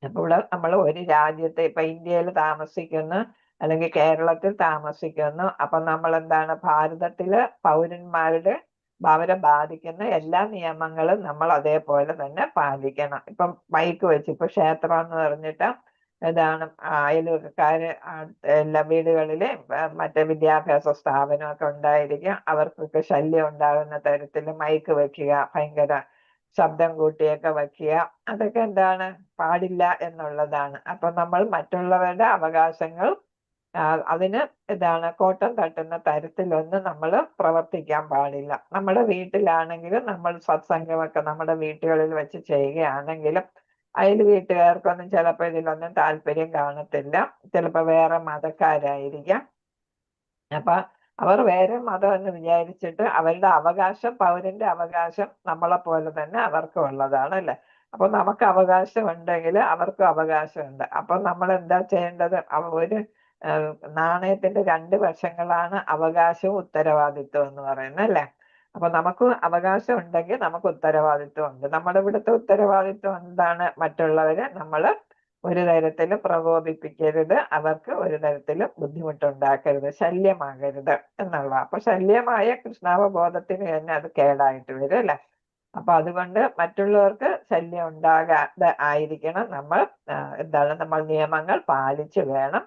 അപ്പോൾ നമ്മൾ ഒരു രാജ്യത്തെ ഇപ്പൊ ഇന്ത്യയിൽ താമസിക്കുന്നു അല്ലെങ്കിൽ കേരളത്തിൽ താമസിക്കുന്നു. അപ്പൊ നമ്മൾ ഭാരതത്തിലെ പൗരന്മാരുടെ അവരെ ബാധിക്കുന്ന എല്ലാ നിയമങ്ങളും നമ്മൾ അതേപോലെ തന്നെ പാലിക്കണം. ഇപ്പം ബൈക്ക് വെച്ച് ഇപ്പൊ ക്ഷേത്രം എന്ന് പറഞ്ഞിട്ട് അയൽവക്കക്കാര് എല്ലാ വീടുകളിലെ മറ്റേ വിദ്യാഭ്യാസ സ്ഥാപനമൊക്കെ ഉണ്ടായിരിക്കും. അവർക്കൊക്കെ ശല്യം ഉണ്ടാകുന്ന തരത്തിൽ മൈക്ക് വെക്കുക, ഭയങ്കര ശബ്ദം കൂട്ടിയൊക്കെ വെക്കുക, അതൊക്കെ പാടില്ല എന്നുള്ളതാണ്. അപ്പൊ നമ്മൾ മറ്റുള്ളവരുടെ അവകാശങ്ങൾ അതിന് കോട്ടം തട്ടുന്ന തരത്തിലൊന്നും നമ്മൾ പ്രവർത്തിക്കാൻ പാടില്ല. നമ്മുടെ വീട്ടിലാണെങ്കിലും നമ്മൾ സത്സംഗമൊക്കെ നമ്മുടെ വീട്ടുകളിൽ വെച്ച് ചെയ്യുകയാണെങ്കിലും അയൽ വീട്ടുകാർക്കൊന്നും ചിലപ്പോൾ ഇതിലൊന്നും താല്പര്യം കാണത്തില്ല. ചിലപ്പോൾ വേറെ മതക്കാരായിരിക്കാം. അപ്പൊ അവർ വേറെ മതം എന്ന് വിചാരിച്ചിട്ട് അവരുടെ അവകാശം, പൗരന്റെ അവകാശം നമ്മളെ പോലെ തന്നെ അവർക്കും ഉള്ളതാണ് അല്ലെ. അപ്പൊ നമുക്ക് അവകാശം ഉണ്ടെങ്കിൽ അവർക്കും അവകാശമുണ്ട്. അപ്പൊ നമ്മൾ എന്താ ചെയ്യേണ്ടത്? ഒരു നാണയത്തിന്റെ രണ്ട് വശങ്ങളാണ് അവകാശവും ഉത്തരവാദിത്വം എന്ന് പറയുന്നത് അല്ലെ. അപ്പൊ നമുക്ക് അവകാശം ഉണ്ടെങ്കിൽ നമുക്ക് ഉത്തരവാദിത്വം ഉണ്ട്. നമ്മുടെ ഇവിടുത്തെ ഉത്തരവാദിത്വം എന്താണ്? മറ്റുള്ളവരെ നമ്മൾ ഒരു തരത്തിലും പ്രകോപിപ്പിക്കരുത്, അവർക്ക് ഒരു തരത്തിലും ബുദ്ധിമുട്ടുണ്ടാക്കരുത്, ശല്യമാകരുത് എന്നുള്ള. അപ്പൊ ശല്യമായ കൃഷ്ണാവബോധത്തിന് തന്നെ അത് കേടായിട്ട് വരും അല്ലെ. അപ്പൊ അതുകൊണ്ട് മറ്റുള്ളവർക്ക് ശല്യം ഉണ്ടാകാതെ ആയിരിക്കണം നമ്മൾ നമ്മൾ നിയമങ്ങൾ പാലിച്ചു വേണം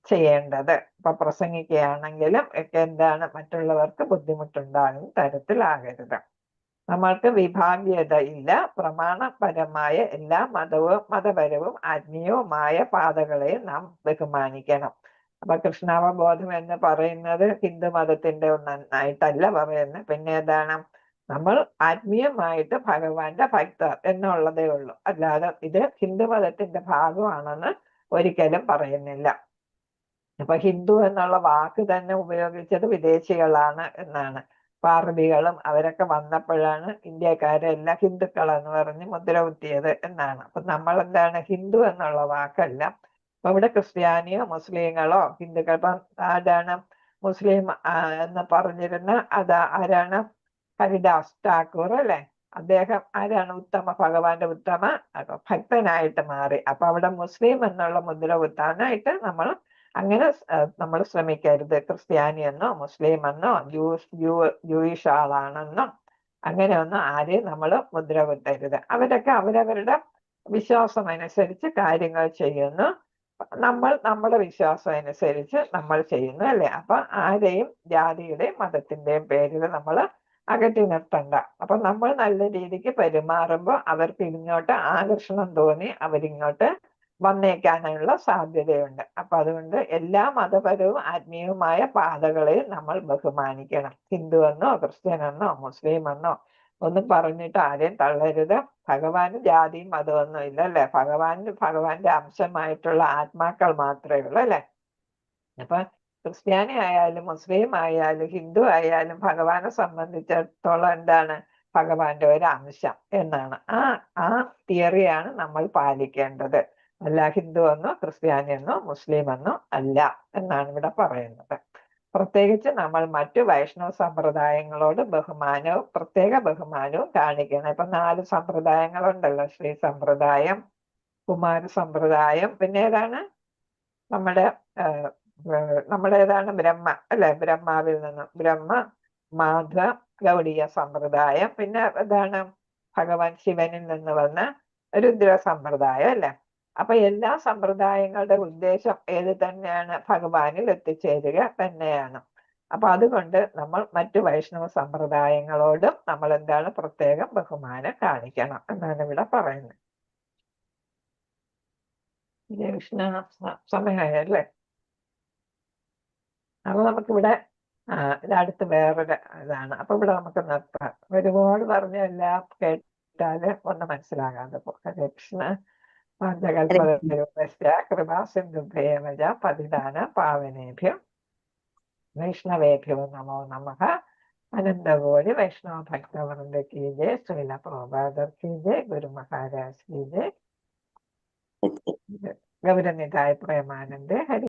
ചെയ്യേണ്ടത്. ഇപ്പൊ പ്രസംഗിക്കുകയാണെങ്കിലും ഒക്കെ മറ്റുള്ളവർക്ക് ബുദ്ധിമുട്ടുണ്ടാകുന്ന തരത്തിലാകരുത്. നമ്മൾക്ക് വിഭാഗീയത ഇല്ല. പ്രമാണപരമായ എല്ലാ മതപരവും ആത്മീയവുമായ പാതകളെയും നാം ബഹുമാനിക്കണം. അപ്പൊ കൃഷ്ണാവബോധം എന്ന് പറയുന്നത് ഹിന്ദു മതത്തിന്റെ ഒന്നായിട്ടല്ല പറയുന്നത്. പിന്നെ നമ്മൾ ആത്മീയമായിട്ട് ഭഗവാന്റെ ഭക്തർ എന്നുള്ളതേ ഉള്ളൂ. അല്ലാതെ ഇത് ഹിന്ദു മതത്തിന്റെ ഭാഗമാണെന്ന് ഒരിക്കലും പറയുന്നില്ല. അപ്പൊ ഹിന്ദു എന്നുള്ള വാക്ക് തന്നെ ഉപയോഗിച്ചത് വിദേശികളാണ് എന്നാണ്. പാർബികളും അവരൊക്കെ വന്നപ്പോഴാണ് ഇന്ത്യക്കാരെല്ലാം ഹിന്ദുക്കളെന്ന് പറഞ്ഞ് മുദ്ര കുത്തിയത് എന്നാണ്. അപ്പൊ നമ്മൾ ഹിന്ദു എന്നുള്ള വാക്കല്ല. അപ്പൊ ഇവിടെ ക്രിസ്ത്യാനിയോ മുസ്ലിങ്ങളോ ഹിന്ദുക്കൾ, ഇപ്പം മുസ്ലിം എന്ന് പറഞ്ഞിരുന്ന ആരാണ്? ഹരിദാസ് ഠാക്കൂർ അല്ലെ. അദ്ദേഹം ഭഗവാന്റെ ഉത്തമ ഭക്തനായിട്ട് മാറി. അപ്പൊ അവിടെ മുസ്ലിം എന്നുള്ള മുദ്ര കുത്താനായിട്ട് നമ്മൾ ശ്രമിക്കരുത്. ക്രിസ്ത്യാനിയെന്നോ മുസ്ലിം എന്നോ ജൂയിഷ് ആളാണെന്നോ അങ്ങനെയൊന്നും ആരെയും നമ്മൾ മുദ്ര കുത്തരുത്. അവരൊക്കെ അവരവരുടെ വിശ്വാസം അനുസരിച്ച് കാര്യങ്ങൾ ചെയ്യുന്നു. നമ്മൾ നമ്മുടെ വിശ്വാസം അനുസരിച്ച് നമ്മൾ ചെയ്യുന്നു അല്ലെ. അപ്പൊ ആരെയും ജാതിയുടെയും മതത്തിന്റെയും പേരിൽ നമ്മൾ അകറ്റി നിർത്തണ്ട. അപ്പൊ നമ്മൾ നല്ല രീതിക്ക് പെരുമാറുമ്പോൾ അവർക്ക് ഇങ്ങോട്ട് ആകർഷണം തോന്നി അവരിങ്ങോട്ട് വന്നേക്കാനുള്ള സാധ്യതയുണ്ട്. അപ്പൊ അതുകൊണ്ട് എല്ലാ മതപരവും ആത്മീയവുമായ പാതകളെയും നമ്മൾ ബഹുമാനിക്കണം. ഹിന്ദുവെന്നോ ക്രിസ്ത്യനെന്നോ മുസ്ലിമെന്നോ ഒന്നും പറഞ്ഞിട്ട് ആരെയും തള്ളരുത്. ഭഗവാന് ജാതിയും മതമൊന്നും ഇല്ല അല്ലെ. ഭഗവാന്റെ അംശമായിട്ടുള്ള ആത്മാക്കൾ മാത്രമേ ഉള്ളൂ അല്ലെ. അപ്പൊ ക്രിസ്ത്യാനി ആയാലും മുസ്ലിം ആയാലും ഹിന്ദു ആയാലും ഭഗവാനെ സംബന്ധിച്ചിടത്തോളം ഭഗവാന്റെ ഒരു അംശം എന്നാണ്. ആ തിയറിയാണ് നമ്മൾ പാലിക്കേണ്ടത്. അല്ല ഹിന്ദു എന്നോ ക്രിസ്ത്യാനിയെന്നോ മുസ്ലിം എന്നോ അല്ല എന്നാണ് ഇവിടെ പറയുന്നത്. പ്രത്യേകിച്ച് നമ്മൾ മറ്റു വൈഷ്ണവ സമ്പ്രദായങ്ങളോട് പ്രത്യേക ബഹുമാനവും കാണിക്കണം. ഇപ്പൊ 4 സമ്പ്രദായങ്ങളുണ്ടല്ലോ. ശ്രീ സമ്പ്രദായം, കുമാര സമ്പ്രദായം, പിന്നെ നമ്മുടെ ബ്രഹ്മ അല്ലെ. ബ്രഹ്മാവിൽ നിന്നും ബ്രഹ്മ, മാധവ, ഗൗഡീയ സമ്പ്രദായം, പിന്നെ ഭഗവാൻ ശിവനിൽ നിന്ന് വന്ന രുദ്ര സമ്പ്രദായം അല്ലെ. അപ്പൊ എല്ലാ സമ്പ്രദായങ്ങളുടെ ഉദ്ദേശം ഏത് തന്നെയാണ്? ഭഗവാനിൽ എത്തിച്ചേരുക തന്നെയാണ്. അപ്പൊ അതുകൊണ്ട് നമ്മൾ മറ്റു വൈഷ്ണവ സമ്പ്രദായങ്ങളോടും നമ്മൾ പ്രത്യേകം ബഹുമാനം കാണിക്കണം എന്നാണ് ഇവിടെ പറയുന്നത്. കൃഷ്ണ സമയമായല്ലേ. അപ്പൊ നമുക്കിവിടെ അടുത്ത് വേറൊരു ഇതാണ്. അപ്പൊ ഇവിടെ നമുക്ക് നിർത്താം. ഒരുപാട് പറഞ്ഞ എല്ലാം കേട്ടാല് ഒന്ന് മനസ്സിലാകാതെ പോകും. കൃഷ്ണ കൃപാസിന്ധുഭ്യേമജ പതിദാന പാവനേഭ്യോ വൈഷ്ണവേഭ്യോ നമോ നമഃ. അനന്തകോടി വൈഷ്ണവ ഭക്തവൃന്ദ കീ ജയ്. ശ്രീല പ്രഭുപാദർ കീ ജയ്. ഗുരു മഹാരാജ് കീ ജയ്. ഗൗരനിതായ പ്രേമാനന്ദ ഹരി.